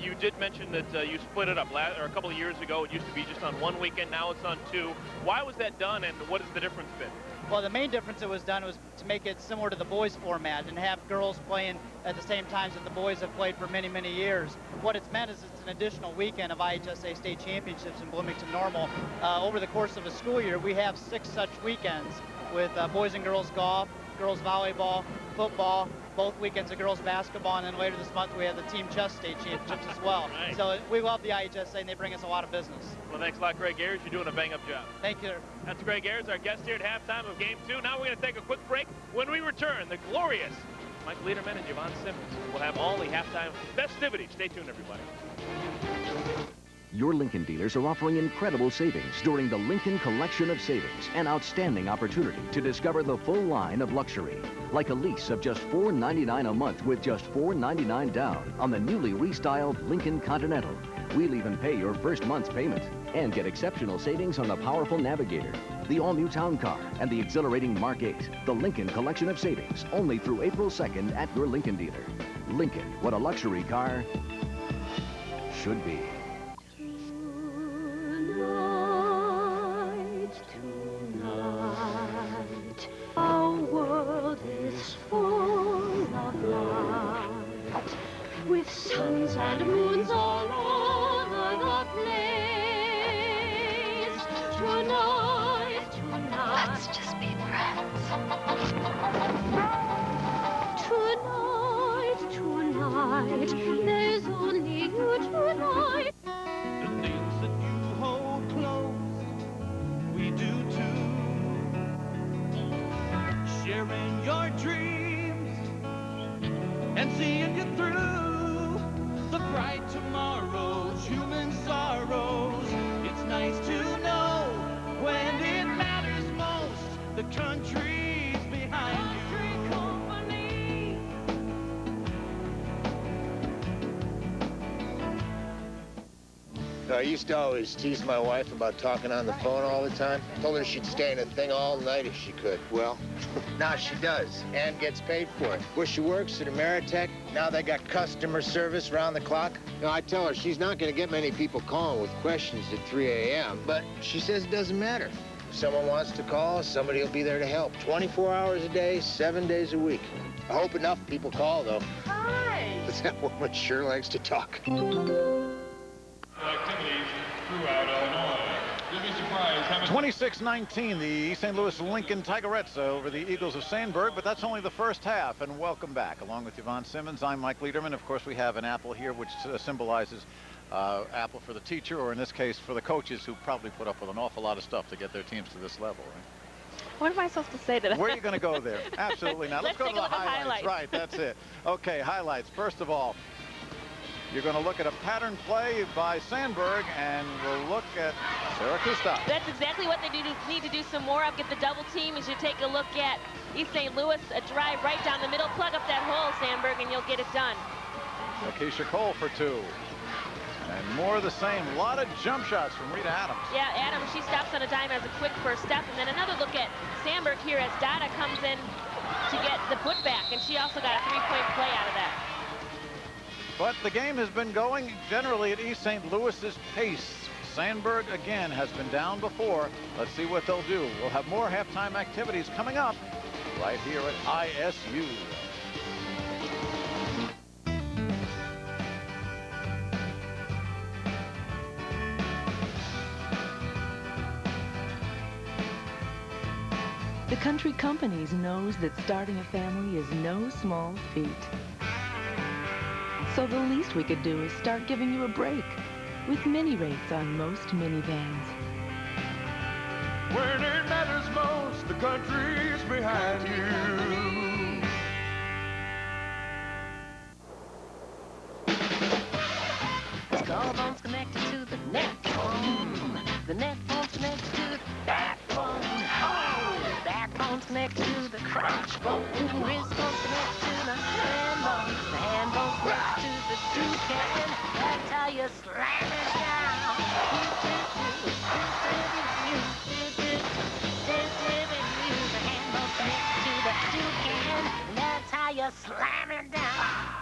You did mention that you split it up a couple of years ago. It used to be just on one weekend. Now it's on 2. Why was that done, and what has the difference been? Well, the main difference it was done was to make it similar to the boys format and have girls playing at the same times that the boys have played for many, many years. What it's meant is it's an additional weekend of IHSA state championships in Bloomington Normal. Over the course of a school year, we have 6 such weekends with boys and girls golf, girls volleyball, football, both weekends of girls basketball, and then later this month we have the team chess state championships as well. Nice. So we love the IHSA, and they bring us a lot of business. Well, thanks a lot, Greg Ayers. You're doing a bang-up job. Thank you. That's Greg Ayers, our guest here at halftime of Game 2. Now we're going to take a quick break. When we return, the glorious Mike Lederman and Yvonne Simmons will have all the halftime festivities. Stay tuned, everybody. Your Lincoln dealers are offering incredible savings during the Lincoln Collection of Savings, an outstanding opportunity to discover the full line of luxury, like a lease of just $4.99 a month with just $4.99 down on the newly restyled Lincoln Continental. We'll even pay your first month's payment and get exceptional savings on the powerful Navigator, the all-new Town Car, and the exhilarating Mark 8. The Lincoln Collection of Savings, only through April 2nd at your Lincoln dealer. Lincoln, what a luxury car should be. Tonight, our world is full of light, with suns and moons all over the place. Tonight, let's just be friends. Tonight, there's only you tonight. The things that you hold close, we do too. Sharing your dreams and seeing you through the bright tomorrows, human sorrows. It's nice to know when it matters most, the country's behind you. I used to always tease my wife about talking on the phone all the time. Told her she'd stay in a thing all night if she could. Well, now she does, and gets paid for it. Where she works at Ameritech, now they got customer service round the clock. Now, I tell her she's not going to get many people calling with questions at 3 a.m., but she says it doesn't matter. If someone wants to call, somebody will be there to help. 24 hours a day, 7 days a week. I hope enough people call, though. Hi. But that woman sure likes to talk. Activities throughout Illinois. You'll be surprised how much 26-19, the East St. Louis Lincoln Tigerettes over the Eagles of Sandburg, but that's only the first half, and welcome back. Along with Yvonne Simmons, I'm Mike Lederman. Of course, we have an apple here which symbolizes apple for the teacher, or in this case for the coaches, who probably put up with an awful lot of stuff to get their teams to this level. Right? What am I supposed to say to that? Where are you going to go there? Absolutely not. Let's go to the highlights. Right, that's it. Okay, highlights. First of all, you're going to look at a pattern play by Sandburg, and we'll look at Sarah Kustok. That's exactly what they need to do some more of. Get the double team as you take a look at East St. Louis. A drive right down the middle. Plug up that hole, Sandburg, and you'll get it done. Keisha Cole for 2. And more of the same. A lot of jump shots from Rita Adams. Yeah, Adams, she stops on a dime as a quick first step. And then another look at Sandburg here as Dada comes in to get the putback. And she also got a 3-point play out of that. But the game has been going generally at East St. Louis's pace. Sandburg, again, has been down before. Let's see what they'll do. We'll have more halftime activities coming up right here at ISU. The Country Companies knows that starting a family is no small feat. So the least we could do is start giving you a break with mini rates on most minivans. When it matters most, the country's behind you. The collarbone's connected to the neck bone. The neck bone's connected to the backbone. Oh! The backbone's connected to the crotch bone. The wrist bone's connected to the hand bone. The hand bone's connected to the toucan. That's how you slam it down. The hand bone's connected to the toucan. That's how you slam it down.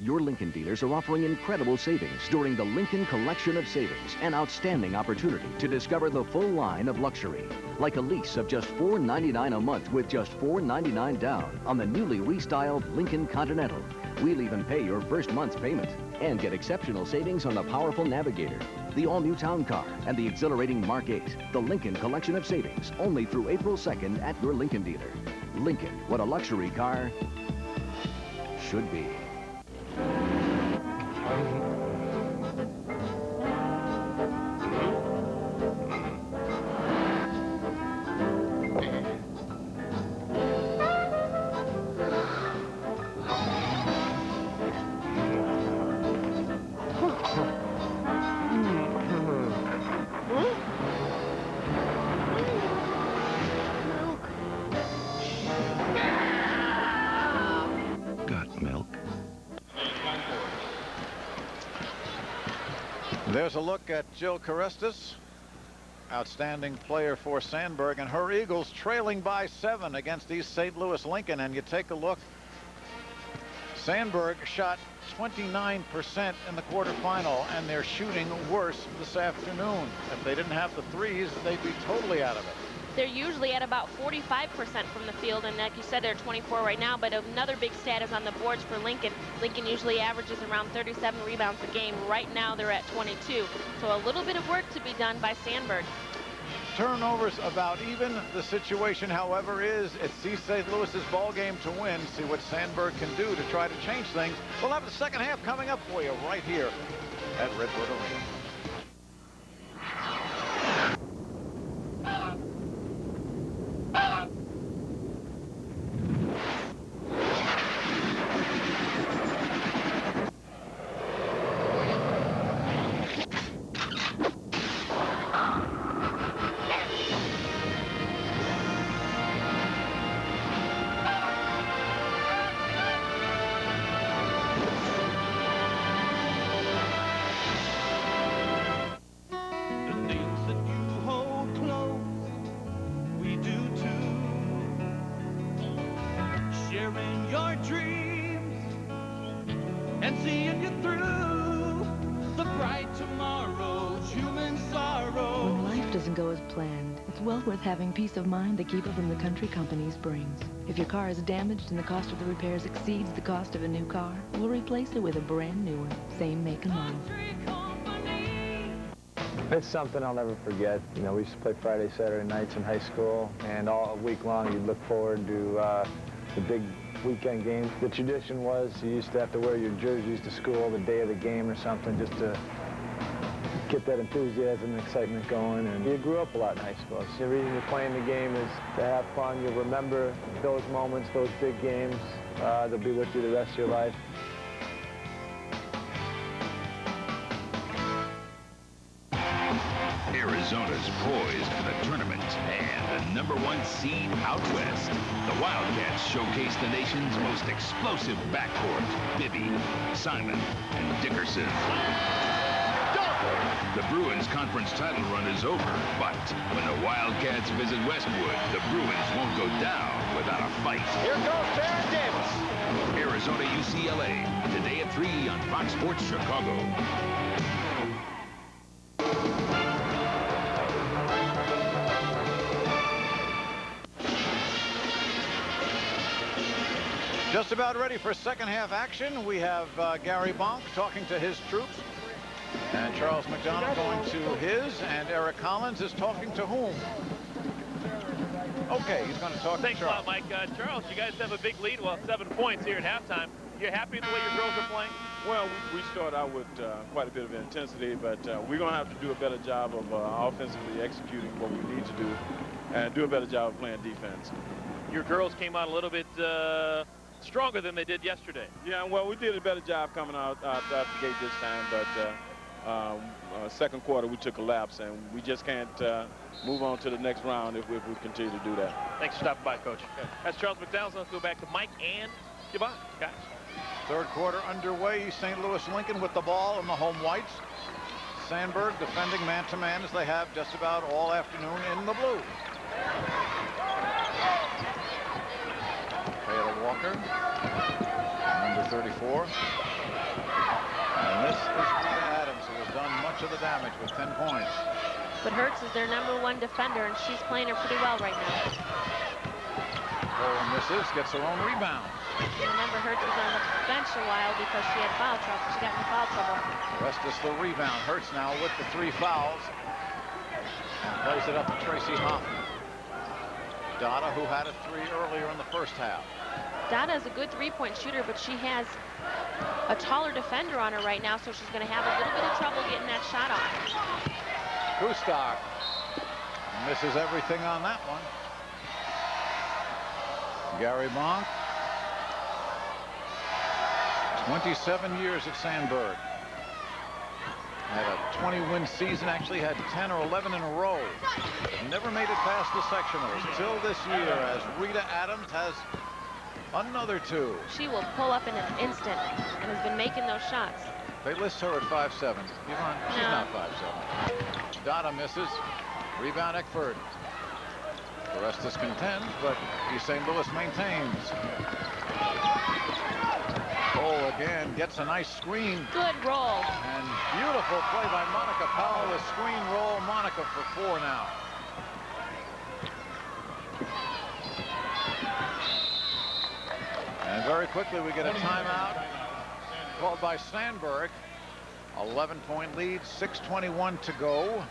Your Lincoln dealers are offering incredible savings during the Lincoln Collection of Savings, an outstanding opportunity to discover the full line of luxury, like a lease of just $4.99 a month with just $4.99 down on the newly restyled Lincoln Continental. We'll even pay your first month's payment and get exceptional savings on the powerful Navigator, the all-new Town Car, and the exhilarating Mark 8. The Lincoln Collection of Savings, only through April 2nd at your Lincoln dealer. Lincoln, what a luxury car should be. There's a look at Jill Carestas, outstanding player for Sandburg, and her Eagles trailing by 7 against East St. Louis Lincoln. And you take a look, Sandburg shot 29% in the quarterfinal, and they're shooting worse this afternoon. If they didn't have the threes, they'd be totally out of it. They're usually at about 45% from the field, and like you said, they're 24 right now, but another big stat is on the boards for Lincoln. Lincoln usually averages around 37 rebounds a game. Right now, they're at 22. So a little bit of work to be done by Sandburg. Turnovers about even. The situation, however, is it's East St. Louis's ball game to win. See what Sandburg can do to try to change things. We'll have the second half coming up for you right here at Redwood Arena. Worth having peace of mind the keep of them the Country Companies brings. If your car is damaged and the cost of the repairs exceeds the cost of a new car, we'll replace it with a brand new one, same make and model. It's something I'll never forget. You know, we used to play Friday, Saturday nights in high school, and all week long you'd look forward to the big weekend games. The tradition was you used to have to wear your jerseys to school the day of the game or something just to get that enthusiasm and excitement going. And you grew up a lot in high school. So the reason you're playing the game is to have fun. You'll remember those moments, those big games. They'll be with you the rest of your life. Arizona's poised for the tournament and the #1 seed out west. The Wildcats showcase the nation's most explosive backcourt, Bibby, Simon, and Dickerson. The Bruins conference title run is over, but when the Wildcats visit Westwood, the Bruins won't go down without a fight. Here goes Baron Davis. Arizona UCLA, today at 3 on Fox Sports Chicago. Just about ready for second half action. We have Gary Bonk talking to his troops. And Charles McDonough going to his. And Eric Collins is talking to whom? Okay, he's going to talk Thanks to Charles. a lot, Mike. Charles, you guys have a big lead. Well, 7 points here at halftime. You happy with the way your girls are playing? Well, we start out with quite a bit of intensity, but we're going to have to do a better job of offensively executing what we need to do and do a better job of playing defense. Your girls came out a little bit stronger than they did yesterday. Yeah, well, we did a better job coming out the gate this time, but second quarter we took a lapse, and we just can't move on to the next round if we continue to do that. Thanks for stopping by, Coach. Okay. That's Charles McDowell. Let's go back to Mike and Yvonne, guys. Third quarter underway. St. Louis Lincoln with the ball in the home whites. Sandburg defending man-to-man as they have just about all afternoon in the blue. Taylor Walker, number 34. And this is Rita Adams, who has done much of the damage with 10 points. But Hertz is their #1 defender, and she's playing her pretty well right now. Oh, misses, gets her own rebound. Remember, Hertz was on the bench a while because she had foul trouble. She got in foul trouble. Restus the rebound. Hertz now with the 3 fouls. And plays it up to Tracy Hoffman. Dada, who had a 3 earlier in the first half. Dada is a good three-point shooter, but she has a taller defender on her right now, so she's going to have a little bit of trouble getting that shot off. Kustok misses everything on that one. Gary Bonk, 27 years at Sandburg. Had a 20-win season, actually had 10 or 11 in a row. Never made it past the sectionals till this year, as Rita Adams has another 2. She will pull up in an instant and has been making those shots. They list her at 5'7". Yvonne, she's not 5'7". Dada misses. Rebound Eckford. The rest is contends, but East St. Louis maintains. Cole again gets a nice screen. Good roll. And beautiful play by Monica Powell. The screen roll. Monica for 4 now. And very quickly we get a timeout called by Sandburg. 11-point lead, 6:21 to go.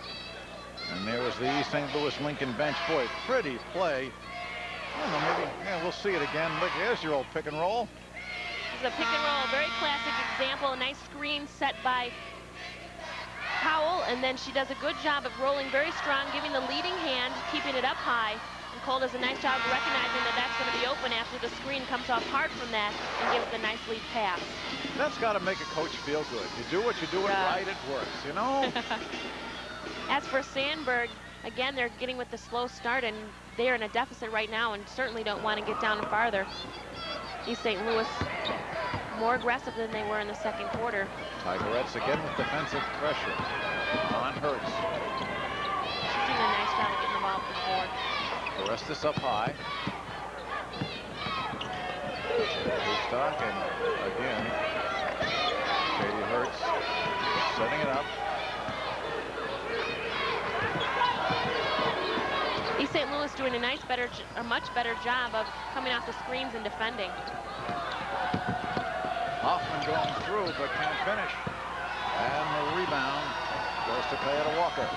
And there was the East St. Louis Lincoln bench. Boy, pretty play. I don't know, maybe we'll see it again. Look, there's your old pick and roll. This is a pick and roll, a very classic example. A nice screen set by Powell, and then she does a good job of rolling very strong, giving the leading hand, keeping it up high. And Cole does a nice job of recognizing that that's going to be open after the screen comes off hard from that and gives the nice lead pass. That's got to make a coach feel good. You do what you do it right, it works, you know? As for Sandburg, again, they're getting with the slow start, and they're in a deficit right now and certainly don't want to get down farther. East St. Louis more aggressive than they were in the second quarter. Tigerettes again with defensive pressure on Hertz. She's doing a nice job of getting the ball to the board. Orestes up high. Woodstock, and again, Katie Hertz setting it up. East St. Louis doing a much better job of coming off the screens and defending. Hoffman going through, but can't finish. And the rebound goes to Cayetta Walker.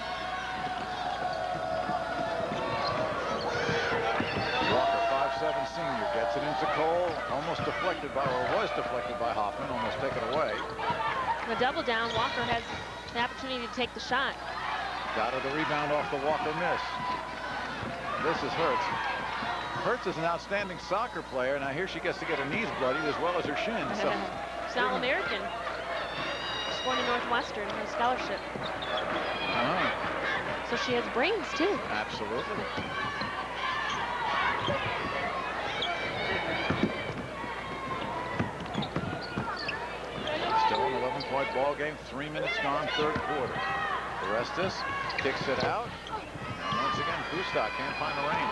Walker, 5'7" senior, gets it into Cole. Almost deflected by, or was deflected by Hoffman. Almost taken away. The double down, Walker has the opportunity to take the shot. Got her the rebound off the Walker miss. This is Hertz. Hertz is an outstanding soccer player. Now here she gets to get her knees bloodied as well as her shins. So She's All-American. She's going to Northwestern on a scholarship. So she has brains too. Absolutely. Still an 11-point ball game. 3 minutes gone, third quarter. Orestes kicks it out. And once again, Kustak can't find the range.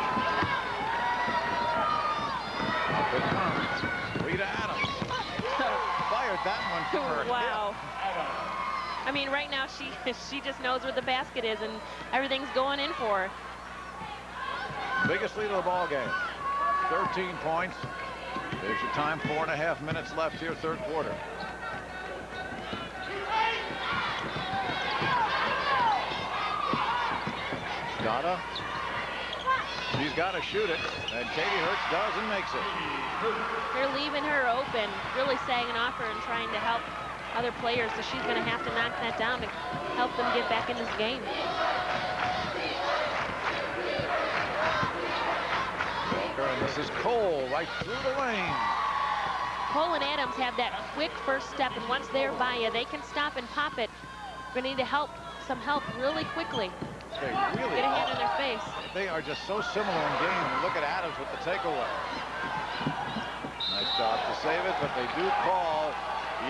Up it comes. Rita Adams. Fired that one from her Wow. I mean, right now she just knows where the basket is and everything's going in for her. Biggest lead of the ball game. 13 points. There's your time. 4.5 minutes left here, third quarter. Dada. She's got to shoot it. And Katie Hertz does and makes it. They're leaving her open, really sagging off her and trying to help other players. So she's going to have to knock that down to help them get back in this game. Walker, and this is Cole right through the lane. Cole and Adams have that quick first step, and once they're by you, they can stop and pop it. We're going to need some help really quickly. They really get a hand in their face. They are just so similar in game. And look at Adams with the takeaway. Nice job to save it, but they do call.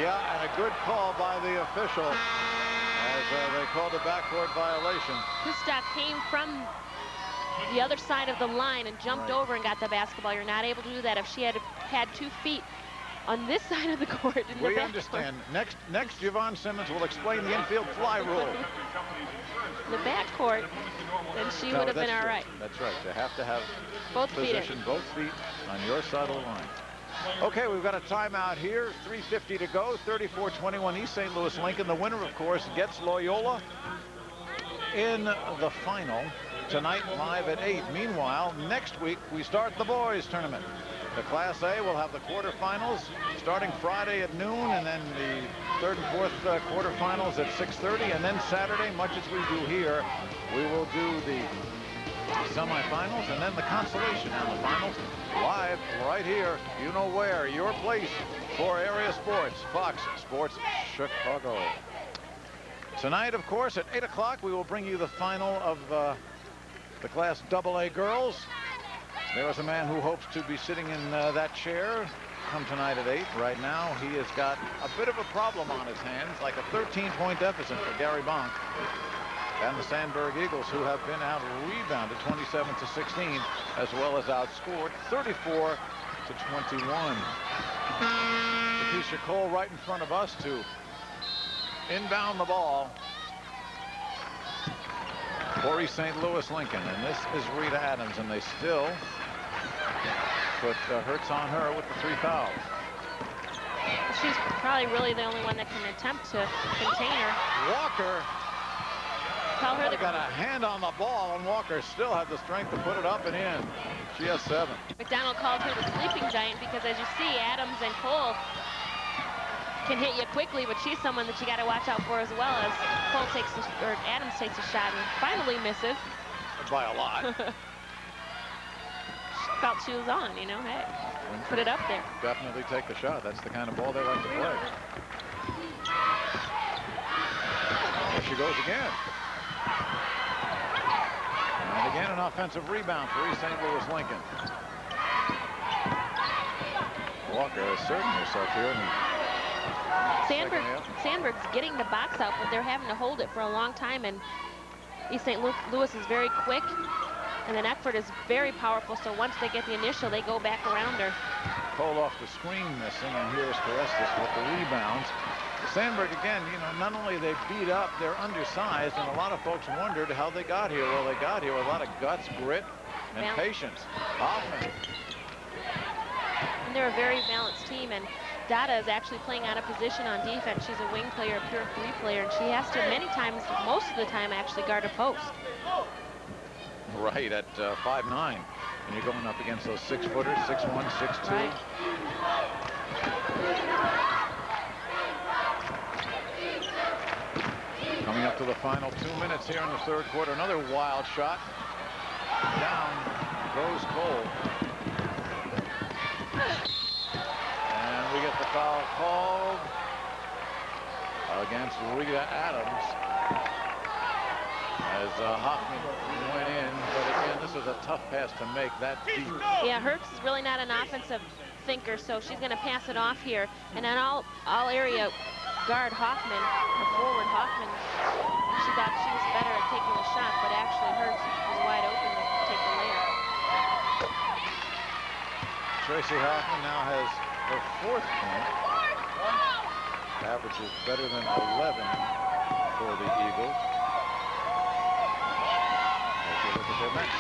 Yeah, and a good call by the official as they called a backcourt violation. Kustak came from the other side of the line and jumped over and got the basketball. You're not able to do that if she had 2 feet on this side of the court. In we understand. Next, Javon Simmons will explain the infield fly rule. The backcourt, then she would have been all right. That's right. You have to have both feet both feet on your side of the line. Okay, we've got a timeout here. 3:50 to go. 34-21 East St. Louis Lincoln. The winner, of course, gets Loyola in the final tonight live at 8. Meanwhile, next week we start the boys tournament. The Class A will have the quarterfinals starting Friday at noon, and then the third and fourth quarterfinals at 6:30, and then Saturday, much as we do here, we will do the semifinals and then the consolation and the finals live right here. You know where, your place for area sports, Fox Sports Chicago. Tonight, of course, at 8 o'clock, we will bring you the final of the Class AA girls. There is a man who hopes to be sitting in that chair come tonight at 8. Right now, he has got a bit of a problem on his hands, like a 13-point deficit for Gary Bonk and the Sandburg Eagles, who have been out-rebounded 27-16, as well as outscored 34-21. Keisha Cole right in front of us to inbound the ball for East St. Louis Lincoln, and this is Rita Adams, and they still put Hertz on her with the 3 fouls. She's probably really the only one that can attempt to contain her. Walker Tell her got a hand on the ball, and Walker still had the strength to put it up and in. She has 7. McDonald called her the sleeping giant because, as you see, Adams and Cole can hit you quickly, but she's someone that you got to watch out for as well, as Adams takes a shot and finally misses. By a lot. She felt she was on, you know, hey, put it up there. Definitely take the shot. That's the kind of ball they like to play. There she goes again. And again, an offensive rebound for East St. Louis Lincoln. Walker asserting herself here. Sandburg's getting the box out, but they're having to hold it for a long time, and East St. Louis is very quick, and then Eckford is very powerful, so once they get the initial, they go back around her. Cole off the screen missing, and here's Carestas with the rebounds. Sandburg, again, you know, not only they beat up, they're undersized, and a lot of folks wondered how they got here. Well, they got here with a lot of guts, grit, and patience. Offense. And they're a very balanced team, and Dada is actually playing out of position on defense. She's a wing player, a pure 3 player, and she has to many times, most of the time, actually guard a post. Right, at 5'9", and you're going up against those 6-footers, 6'1", 6'2". Right. up to the final 2 minutes here in the third quarter. Another wild shot. Down goes Cole. And we get the foul called against Rita Adams as Hoffman went in, but again, this was a tough pass to make that deep. Yeah, Hertz is really not an offensive thinker, so she's going to pass it off here. And then all area guard Hoffman, or forward Hoffman, she thought she was better at taking the shot, but actually Hertz was wide open to take the layup. Tracy Hoffman now has her 4th point. Average is better than 11 for the Eagles. Let's look at their match.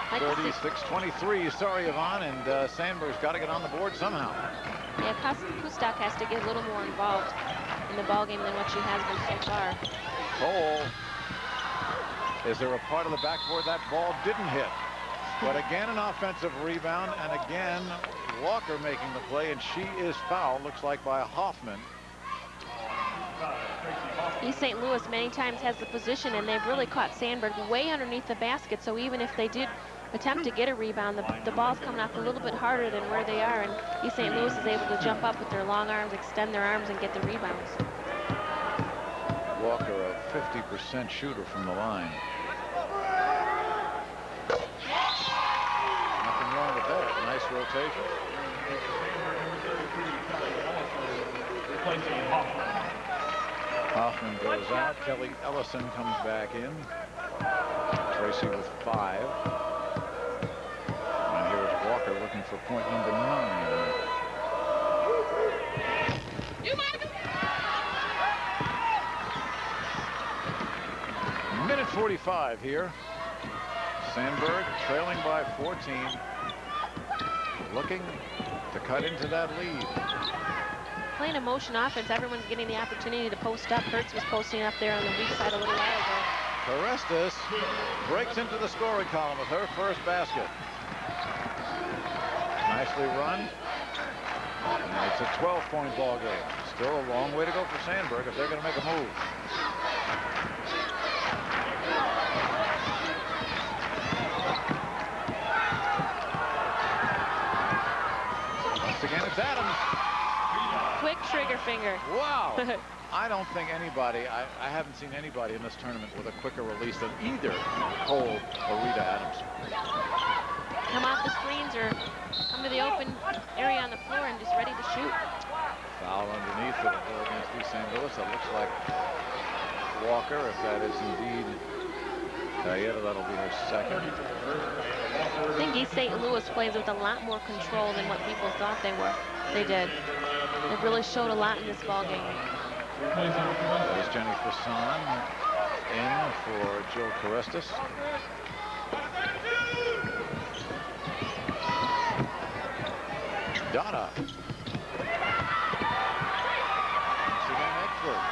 36-23. Sorry, Yvonne, and Sandburg's got to get on the board somehow. Yeah, Kustok has to get a little more involved in the ballgame than what she has been so far. Cole, is there a part of the backboard that ball didn't hit? But again, an offensive rebound, and again, Walker making the play, and she is fouled, looks like by Hoffman. East St. Louis many times has the position, and they've really caught Sandburg way underneath the basket, so even if they did attempt to get a rebound, the ball's coming off a little bit harder than where they are, and East St. Louis is able to jump up with their long arms, extend their arms, and get the rebounds. Walker, a 50% shooter from the line. Nothing wrong with that. Nice rotation. Hoffman goes out. Kelly Ellison comes back in. Tracy with 5. And here's Walker looking for point number 9. Minute 45 here. Sandburg trailing by 14. Looking to cut into that lead. Playing a motion offense, everyone's getting the opportunity to post up. Hertz was posting up there on the weak side a little while ago. Carestas breaks into the scoring column with her first basket. Nicely run. And it's a 12-point ball game. Still a long way to go for Sandburg if they're going to make a move. Once again, it's Adams. Quick trigger finger. Wow. I don't think anybody, I haven't seen anybody in this tournament with a quicker release than either Cole or Rita Adams. Come off the screens or come to the open area on the floor and just ready to shoot. Foul underneath it against East St. Louis. That looks like Walker, if that is indeed Cayeta, that'll be her 2nd. I think East St. Louis plays with a lot more control than what people thought they did. It really showed a lot in this ball game. There's Jenny Fasson in for Jill Carestas. Donna. Once again, Edford.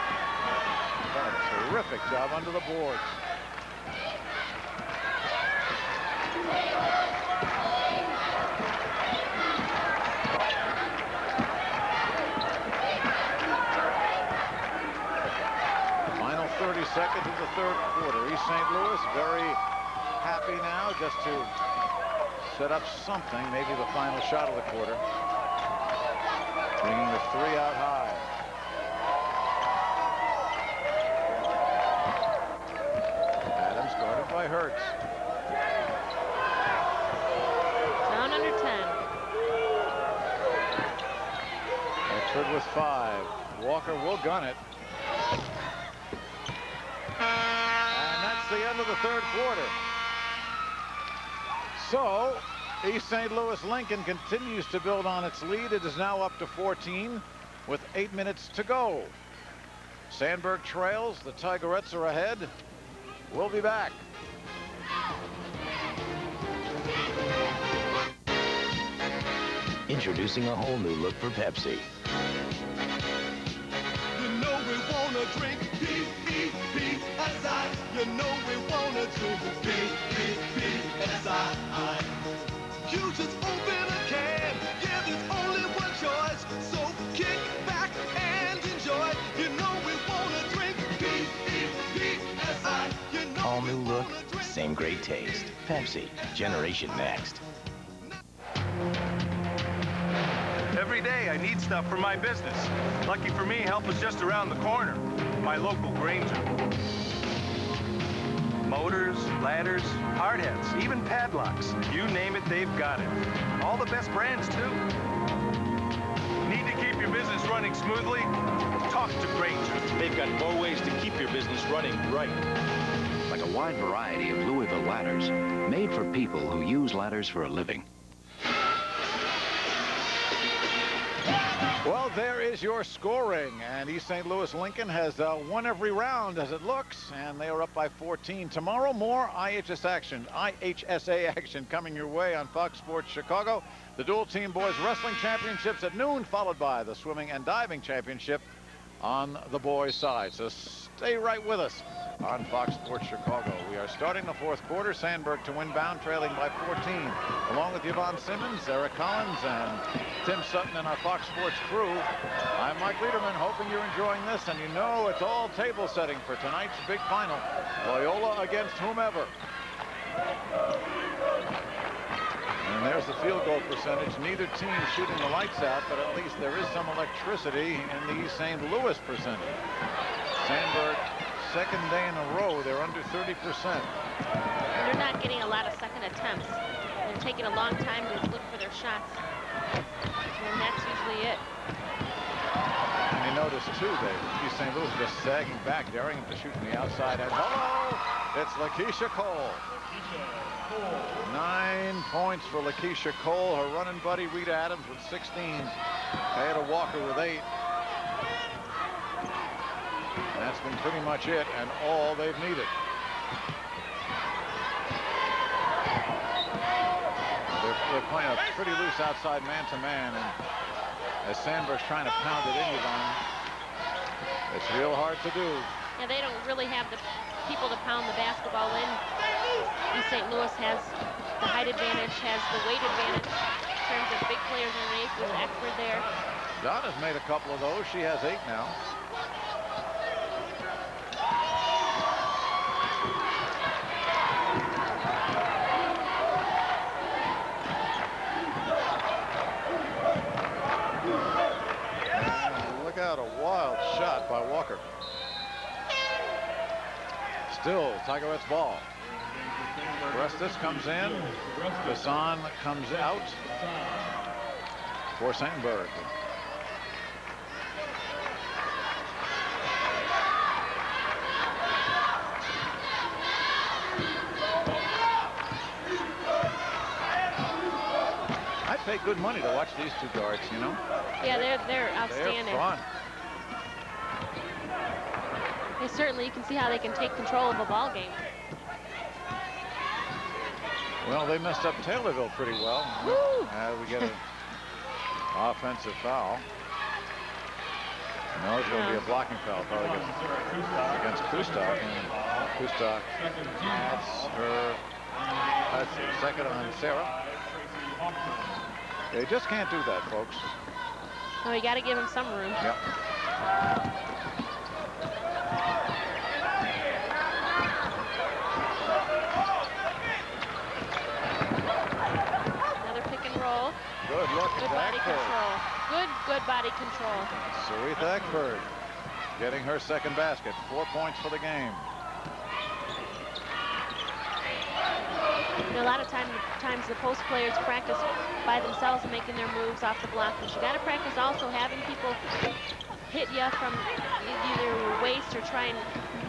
Done a terrific job under the boards. Final 30 seconds of the third quarter. East St. Louis very happy now just to set up something, maybe the final shot of the quarter. Bringing the 3 out high. Adams guarded by Hertz. Down under 10. Edford with 5. Walker will gun it. And that's the end of the third quarter. So, East St. Louis Lincoln continues to build on its lead. It is now up to 14 with 8 minutes to go. Sandburg trails. The Tigerettes are ahead. We'll be back. Introducing a whole new look for Pepsi. You know we wanna drink P-E-P-S-I. You know we wanna drink P-E-P-S-I. You just open a can. Yeah, there's only one choice. So kick back and enjoy. You know all-new look, same great taste. Pepsi, Generation Next. Every day I need stuff for my business. Lucky for me, help is just around the corner. My local Granger. Motors, ladders, hard hats, even padlocks. You name it, they've got it. All the best brands, too. Need to keep your business running smoothly? Talk to Granger. They've got more ways to keep your business running right. Like a wide variety of Louisville ladders, made for people who use ladders for a living. Well, there is your scoring, and East St. Louis Lincoln has won every round as it looks, and they are up by 14. Tomorrow, more IHSA action coming your way on Fox Sports Chicago. The dual team boys wrestling championships at noon, followed by the swimming and diving championship on the boys' side. So stay right with us on Fox Sports Chicago. We are starting the fourth quarter. Sandburg to inbound, trailing by 14. Along with Yvonne Simmons, Eric Collins, and Tim Sutton and our Fox Sports crew, I'm Mike Liederman, hoping you're enjoying this. And you know it's all table setting for tonight's big final. Loyola against whomever. And there's the field goal percentage. Neither team shooting the lights out, but at least there is some electricity in the East St. Louis percentage. Sandburg, second day in a row, they're under 30%. They're not getting a lot of second attempts. They're taking a long time to look for their shots. And that's usually it. And you notice, too, that East St. Louis just sagging back, daring him to shoot from the outside. And hello, it's Lakeisha Cole. 9 points for Lakeisha Cole. Her running buddy, Rita Adams, with 16. Ada Walker with 8. And that's been pretty much it and all they've needed. They're playing a pretty loose outside man-to-man, and as Sandburg's trying to pound it in, Yvonne, it's real hard to do. Yeah, they don't really have the people to pound the basketball in. East St. Louis has the height advantage, has the weight advantage in terms of big players underneath with Eckford there. Donna's made a couple of those. She has 8 now. Look out, a wild shot by Walker. Still Tigerettes ball. Restis comes in. Kazan comes out for Sandburg. I pay good money to watch these two guards, you know. Yeah, they're outstanding. They're fun. They certainly, you can see how they can take control of a ball game. Well, they messed up Taylorville pretty well. We get an offensive foul. No, it's going to be a blocking foul probably against Kustok. And Kustok that's second on Sarah. They just can't do that, folks. No, you got to give him some room. Yep. Another pick and roll. Good look Good at body Eckford. control. Good body control. Saritha Eckford getting her second basket. 4 points for the game. You know, a lot of times the post players practice by themselves and making their moves off the block, but you got to practice also having people hit you from either your waist or try and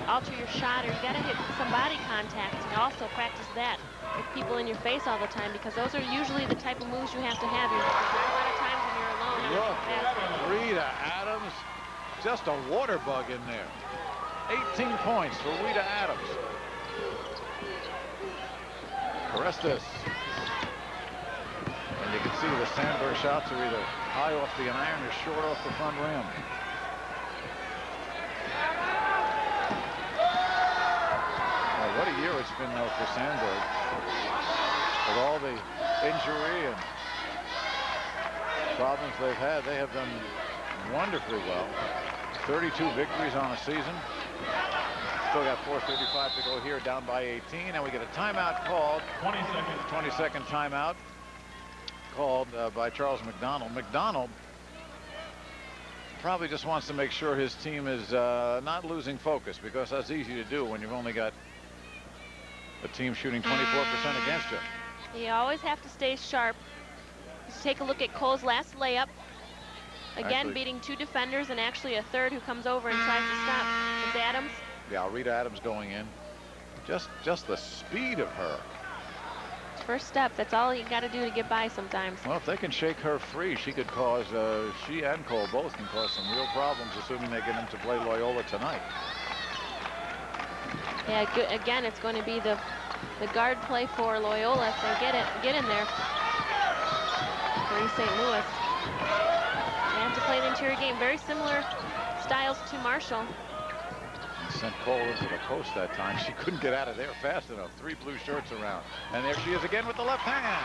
alter your shot, or you got to hit some body contact and also practice that with people in your face all the time, because those are usually the type of moves you have to have. There's not a lot of times when you're alone. Look, Rita Adams, just a water bug in there. 18 points for Rita Adams. Orestes. And you can see the Sandburg shots are either high off the iron or short off the front rim. Well, what a year it's been, though, for Sandburg. With all the injury and problems they've had, they have done wonderfully well. 32 victories on a season. still got 4:35 to go here, down by 18, and we get a timeout called. 20 seconds. 20-second timeout called by Charles McDonald. McDonald probably just wants to make sure his team is not losing focus, because that's easy to do when you've only got a team shooting 24% against you. You always have to stay sharp. Just take a look at Cole's last layup. Again, Actually, beating 2 defenders and actually a third who comes over and tries to stop. It's Adams. Yeah, I'll read Adams going in. Just the speed of her. First step. That's all you got to do to get by sometimes. Well, if they can shake her free, she could cause, she and Cole both can cause some real problems, assuming they get him to play Loyola tonight. Yeah, again, it's going to be the guard play for Loyola if they get in there. For East St. Louis. They have to play the interior game. Very similar styles to Marshall. And sent Cole into the post that time. She couldn't get out of there fast enough. 3 blue shirts around. And there she is again with the left hand.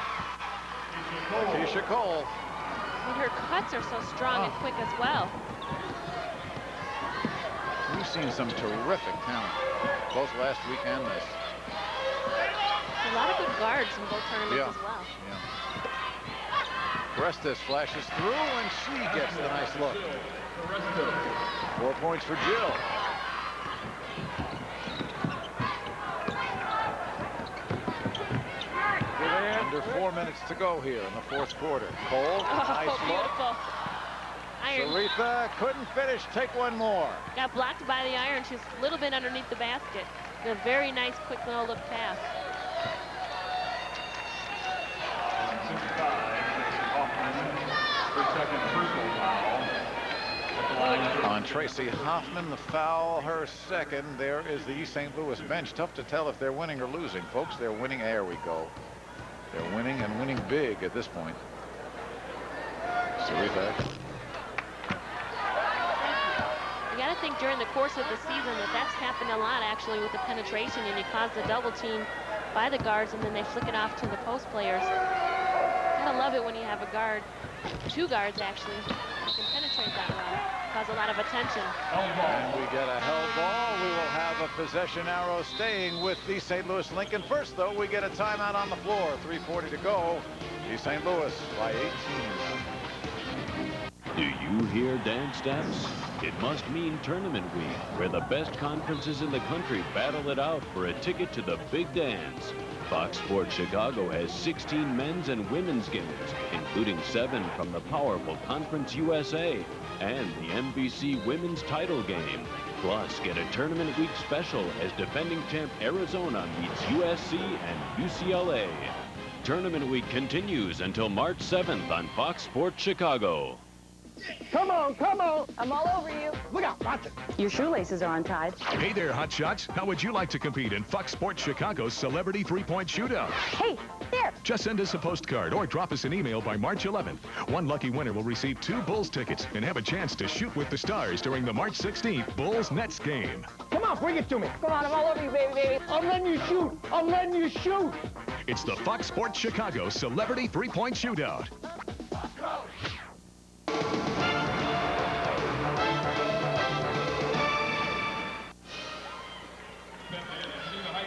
Keisha Cole. And her cuts are so strong and quick as well. We've seen some terrific talent, both last week and this. A lot of good guards in both tournaments as well. Yeah. Prestes flashes through, and she gets the nice look. 4 points for Jill. Under 4 minutes to go here in the 4th quarter. Cole, nice beautiful. look. Iron. Saritha couldn't finish. Take one more. Got blocked by the iron. She's a little bit underneath the basket. A very nice, quick, no-look pass. On Tracy Hoffman, the foul, her second. There is the East St. Louis bench. Tough to tell if they're winning or losing, folks. They're winning. There we go. They're winning, and winning big at this point. Saritha. You got to think during the course of the season that's happened a lot, actually, with the penetration, and you cause the double team by the guards, and then they flick it off to the post players. Gotta love it when you have a guard, 2 guards actually, who can penetrate that well, cause a lot of attention. And we get a held ball. We will have a possession arrow staying with the St. Louis Lincoln. First, though, we get a timeout on the floor. 3:40 to go. East St. Louis by 18. Do you hear dance steps? It must mean tournament week, where the best conferences in the country battle it out for a ticket to the big dance. Fox Sports Chicago has 16 men's and women's games, including 7 from the powerful Conference USA and the NBC Women's Title Game. Plus, get a tournament week special as defending champ Arizona meets USC and UCLA. Tournament week continues until March 7th on Fox Sports Chicago. Come on, come on. I'm all over you. Look out, watch it. Your shoelaces are untied. Hey there, hotshots. How would you like to compete in Fox Sports Chicago's Celebrity 3-Point Shootout? Hey, there. Just send us a postcard or drop us an email by March 11th. One lucky winner will receive 2 Bulls tickets and have a chance to shoot with the stars during the March 16th Bulls-Nets game. Come on, bring it to me. Come on, I'm all over you, baby. I'm letting you shoot. I'm letting you shoot. It's the Fox Sports Chicago Celebrity 3-Point Shootout.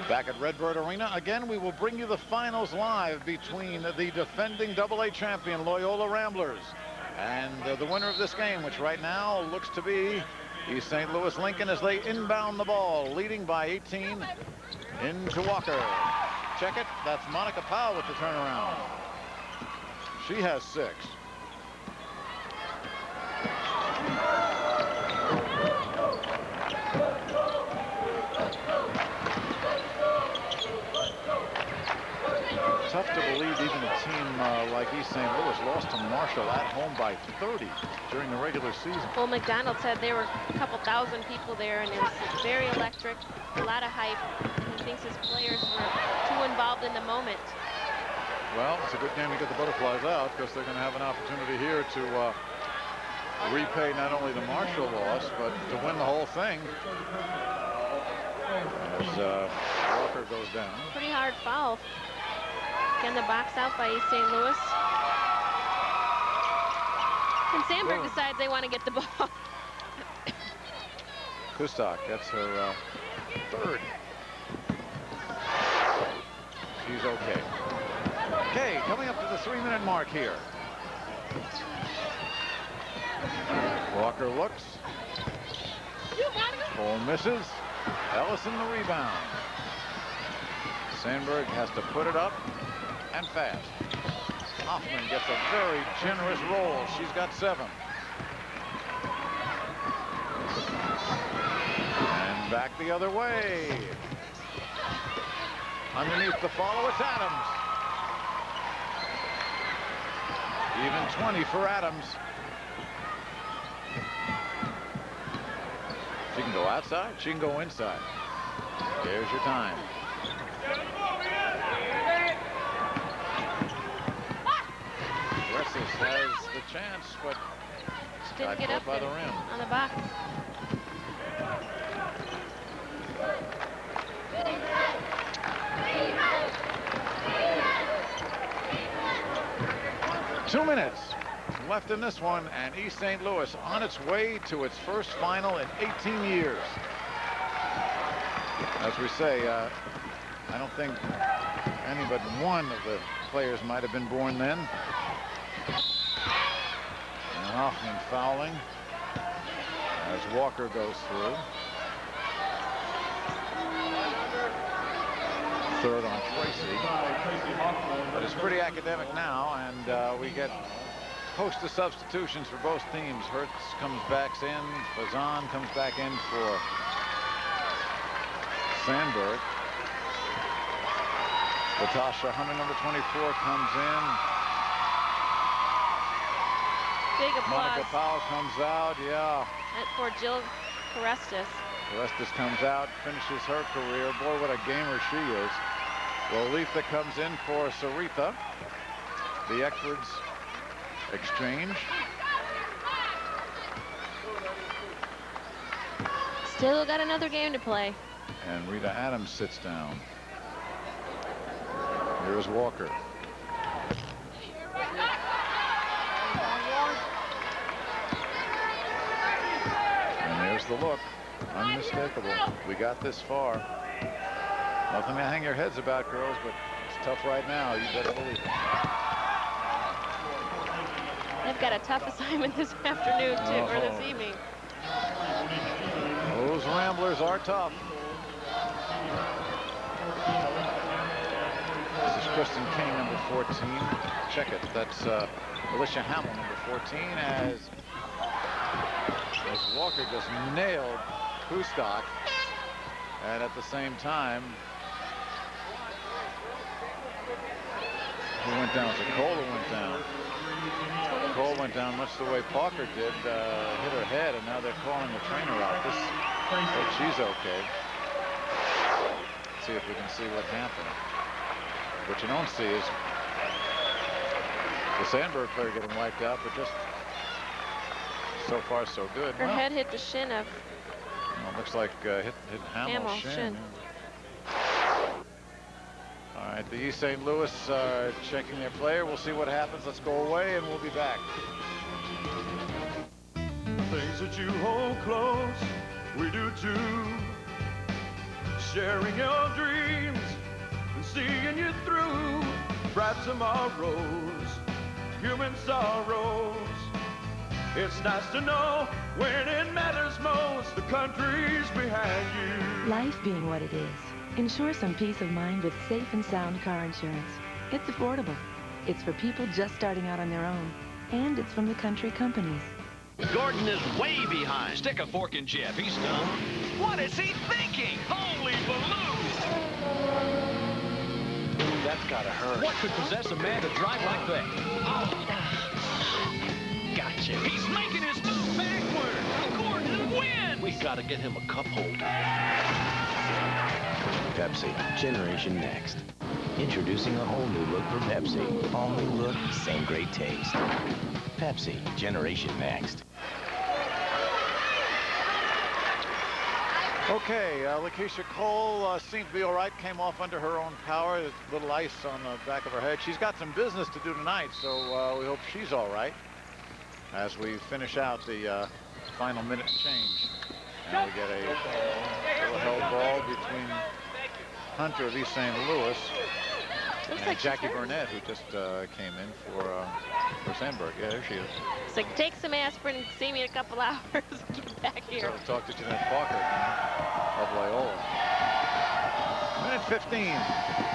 Back at Redbird Arena, again, we will bring you the finals live between the defending AA champion Loyola Ramblers and the winner of this game, which right now looks to be East St. Louis Lincoln as they inbound the ball, leading by 18 into Walker. Check it. That's Monica Powell with the turnaround. She has 6. Tough to believe even a team like East St. Louis lost to Marshall at home by 30 during the regular season. Well, McDonald said there were a couple thousand people there, and it was very electric, a lot of hype. He thinks his players were too involved in the moment. Well, it's a good game to get the Butterflies out, because they're going to have an opportunity here to repay not only the Marshall loss, but to win the whole thing. As Walker goes down. Pretty hard foul. Again, the box out by East St. Louis. And Sandburg decides they want to get the ball. Kustak gets her 3rd 2-minute mark here. Walker looks. Cole misses. Ellison the rebound. Sandburg has to put it up and fast. Hoffman gets a very generous roll. She's got 7. And back the other way. Underneath the follow, it's Adams. Even 20 for Adams. She can go outside. She can go inside. There's your time. Resses has the chance, but she didn't get up by the rim. On the box. Two minutes left in this one, and East St. Louis on its way to its first final in 18 years. As we say, I don't think any but one of the players might have been born then. And Hoffman fouling as Walker goes through. Third on Tracy. But it's pretty academic now, and we get a host of substitutions for both teams. Hertz comes back in. Fazan comes back in for Sandburg. Latasha Hunter, number 24, comes in. Big applause. Monica Powell comes out, yeah. And for Jill Carestas. Carestas comes out, finishes her career. Boy, what a gamer she is. Lolita comes in for Sarita. The Eckfords exchange. Still got another game to play. And Rita Adams sits down. Here's Walker. And there's the look. Unmistakable. We got this far. Nothing to hang your heads about, girls, but it's tough right now. You better believe it. They've got a tough assignment this afternoon, too, or this evening. Those Ramblers are tough. This is Kristen King, number 14. Check it. That's Alicia Hamill, number 14, as Walker just nailed Kustok. And at the same time, who went down? So Cole went down. Cole went down much the way Parker did, hit her head, and now they're calling the trainer out. This, but she's okay. Let's see if we can see what happened. What you don't see is the Sandburg player getting wiped out, but just so far so good. Her head hit the shin of. Well, looks like hit Hamill's shin. All right, the East St. Louis are checking their player. We'll see what happens. Let's go away, and we'll be back. Things that you hold close, we do too. Sharing your dreams and seeing you through. Bright tomorrows, human sorrows. It's nice to know when it matters most, the country's behind you. Life being what it is, ensure some peace of mind with safe and sound car insurance. It's affordable. It's for people just starting out on their own. And it's from the country companies. Gordon is way behind. Stick a fork in Jeff. He's done. What is he thinking? Holy balloons! Ooh, that's gotta hurt. What could possess a man to drive like that? Oh. Gotcha. He's making his move backward. Gordon wins. We gotta get him a cup holder. Pepsi, Generation Next. Introducing a whole new look for Pepsi. All new look, same great taste. Pepsi, Generation Next. Okay, Lakeisha Cole seemed to be all right. Came off under her own power. A little ice on the back of her head. She's got some business to do tonight, so we hope she's all right as we finish out the final minute change. And we get a little held ball between Hunter of East St. Louis Looks like Jackie Burnett, who just came in for Sandburg. Yeah, there she is. It's like, take some aspirin and see me in a couple hours. Get back here. So talk to Jeanette Parker of Loyola. Minute 15,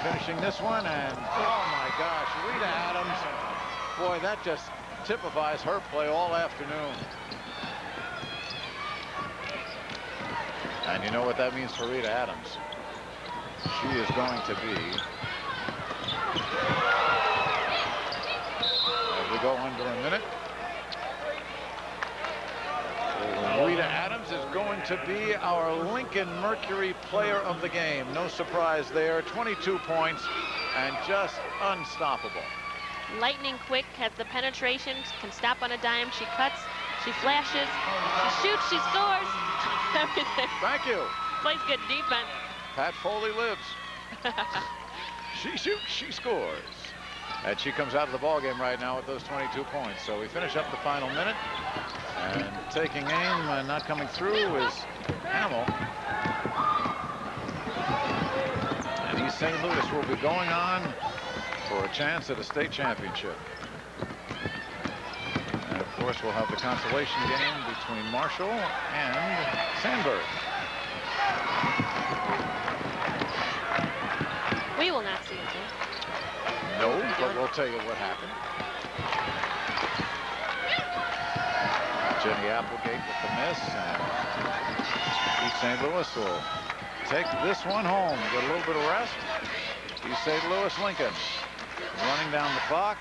finishing this one, and oh my gosh, Rita Adams. Boy, that just typifies her play all afternoon. And you know what that means for Rita Adams? She is going to be, as we go under a minute, Rita Adams is going to be our Lincoln Mercury player of the game. No surprise there. 22 points and just unstoppable. Lightning quick, has the penetration, can stop on a dime. She cuts, she flashes, she shoots, she scores. Everything. Thank you. Plays good defense. Pat Foley lives. She shoots, she scores. And she comes out of the ballgame right now with those 22 points. So we finish up the final minute. And taking aim and not coming through is Hamill. And East St. Louis will be going on for a chance at a state championship. And of course we'll have the consolation game between Marshall and Sandburg. We will not see it. No, but we'll tell you what happened. Jenny Applegate with the miss, and East St. Louis will take this one home. Get a little bit of rest. East St. Louis Lincoln running down the clock.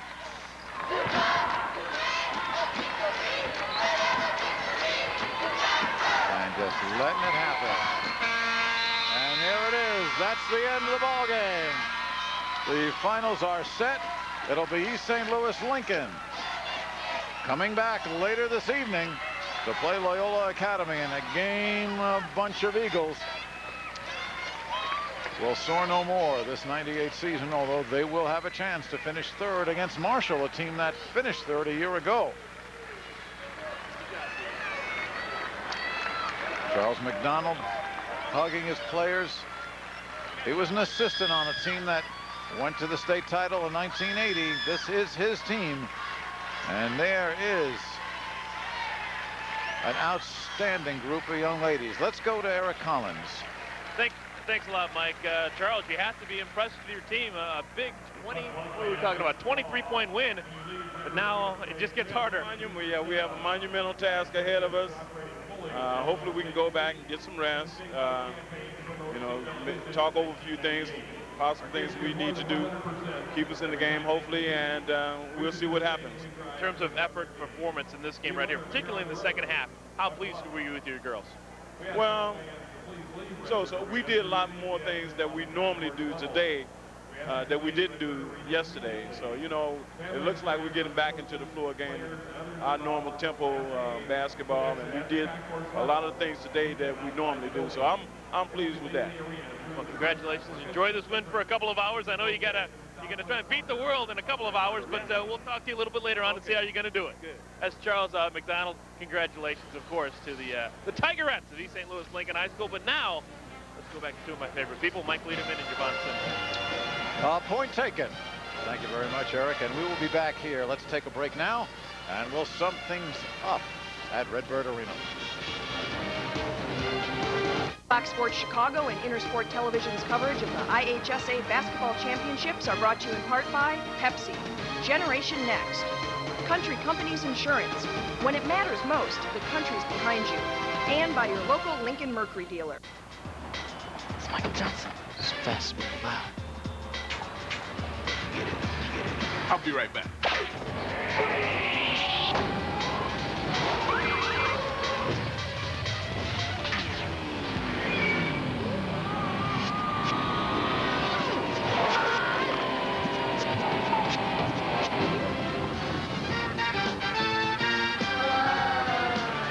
And just letting it happen. And there it is. That's the end of the ball game. The finals are set. It'll be East St. Louis Lincoln coming back later this evening to play Loyola Academy in a game. A bunch of Eagles will soar no more this 98 season, although they will have a chance to finish third against Marshall, a team that finished third a year ago. Charles McDonald hugging his players. He was an assistant on a team that went to the state title in 1980. This is his team. And there is an outstanding group of young ladies. Let's go to Eric Collins. Thanks a lot, Mike. Charles, you have to be impressed with your team. A big 20, what are we talking about, 23-point win. But now it just gets harder. We have a monumental task ahead of us. Hopefully we can go back and get some rest. You know, talk over a few things, possible things we need to do, keep us in the game, hopefully, and we'll see what happens. In terms of effort and performance in this game right here, particularly in the second half, how pleased were you with your girls? Well, so we did a lot more things that we normally do today that we didn't do yesterday. So, you know, it looks like we're getting back into the floor game, our normal tempo basketball, and we did a lot of things today that we normally do. So I'm pleased with that. Well, congratulations. Enjoy this win for a couple of hours. I know you're gonna try and beat the world in a couple of hours, but we'll talk to you a little bit later on and see how you're gonna do it. Good. That's Charles McDonald. Congratulations, of course, to the Tigerettes of East St. Louis Lincoln High School. But now, let's go back to two of my favorite people, Mike Liederman and Javon Simmons. Point taken. Thank you very much, Eric. And we will be back here. Let's take a break now, and we'll sum things up at Redbird Arena. Fox Sports Chicago and Intersport Television's coverage of the IHSA Basketball Championships are brought to you in part by Pepsi, Generation Next, Country Companies Insurance. When it matters most, the country's behind you. And by your local Lincoln Mercury dealer. It's Michael Johnson. It's fast, loud. Get it. I'll be right back.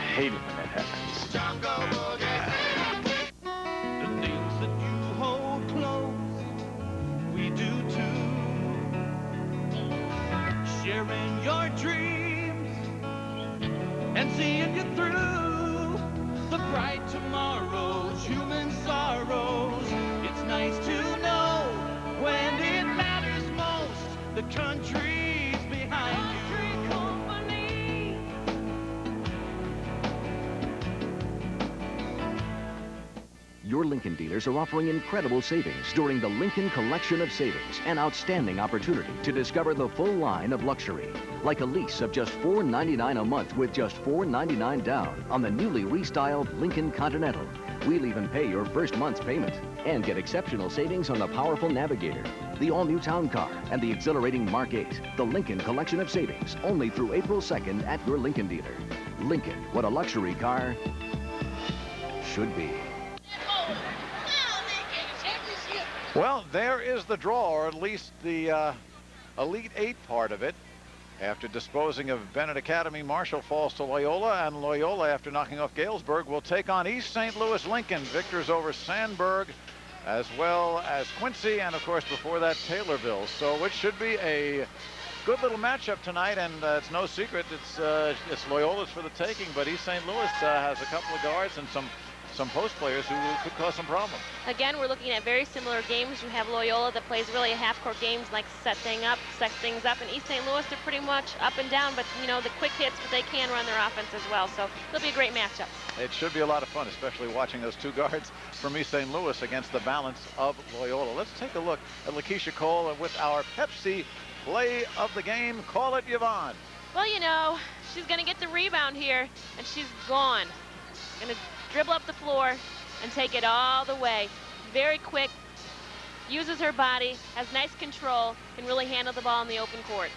I hate it when that happens. The things that you hold close, we do too. Sharing your dreams and seeing you through the bright tomorrows, human sorrows. It's nice to know when it matters Lincoln dealers are offering incredible savings during the Lincoln Collection of Savings, an outstanding opportunity to discover the full line of luxury, like a lease of just $4.99 a month with just $4.99 down on the newly restyled Lincoln Continental. We'll even pay your first month's payment and get exceptional savings on the powerful Navigator, the all-new Town Car, and the exhilarating Mark 8. The Lincoln Collection of Savings, only through April 2nd at your Lincoln dealer. Lincoln, what a luxury car should be. Well, there is the draw, or at least the Elite 8 part of it. After disposing of Bennett Academy, Marshall falls to Loyola, and Loyola, after knocking off Galesburg, will take on East St. Louis Lincoln. Victors over Sandburg, as well as Quincy, and of course before that Taylorville. So it should be a good little matchup tonight, and it's no secret it's Loyola's for the taking, but East St. Louis has a couple of guards and some post players who could cause some problems. Again, we're looking at very similar games. You have Loyola that plays really half-court games, like set things up, and East St. Louis, they're pretty much up and down, but you know, the quick hits, but they can run their offense as well. So it'll be a great matchup. It should be a lot of fun, especially watching those two guards from East St. Louis against the balance of Loyola. Let's take a look at Lakeisha Cole with our Pepsi play of the game. Call it, Yvonne. Well, you know, she's going to get the rebound here, and she's gone. Going to dribble up the floor and take it all the way. Very quick, uses her body, has nice control, can really handle the ball in the open court.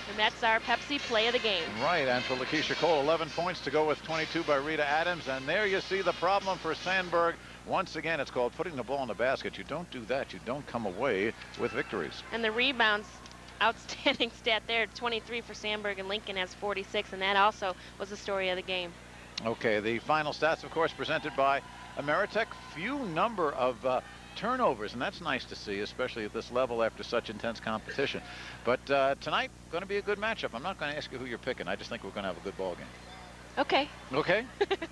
And that's our Pepsi play of the game. Right, and for Lakeisha Cole, 11 points to go with 22 by Rita Adams. And there you see the problem for Sandburg. Once again, it's called putting the ball in the basket. You don't do that. You don't come away with victories. And the rebounds, outstanding stat there, 23 for Sandburg, and Lincoln has 46, and that also was the story of the game. Okay, the final stats, of course, presented by Ameritech. Few number of turnovers, and that's nice to see, especially at this level after such intense competition. But tonight, going to be a good matchup. I'm not going to ask you who you're picking. I just think we're going to have a good ball game. Okay. Okay?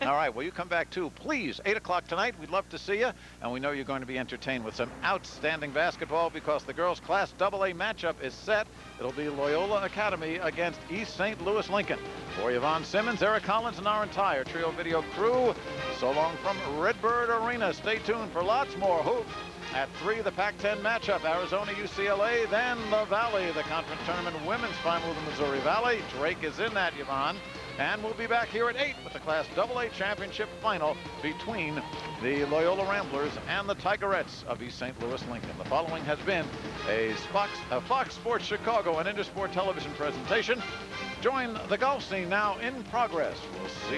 All right, well, you come back too, please. 8 o'clock tonight. We'd love to see you, and we know you're going to be entertained with some outstanding basketball because the girls' Class AA matchup is set. It'll be Loyola Academy against East St. Louis Lincoln. For Yvonne Simmons, Eric Collins, and our entire Trio Video crew, so long from Redbird Arena. Stay tuned for lots more hoops. At 3, the Pac-10 matchup, Arizona, UCLA, then the Valley, the conference tournament women's final with the Missouri Valley. Drake is in that, Yvonne. And we'll be back here at 8 with the Class AA championship final between the Loyola Ramblers and the Tigerettes of East St. Louis Lincoln. The following has been a Fox Sports Chicago and Intersport television presentation. Join the golf scene now in progress. We'll see you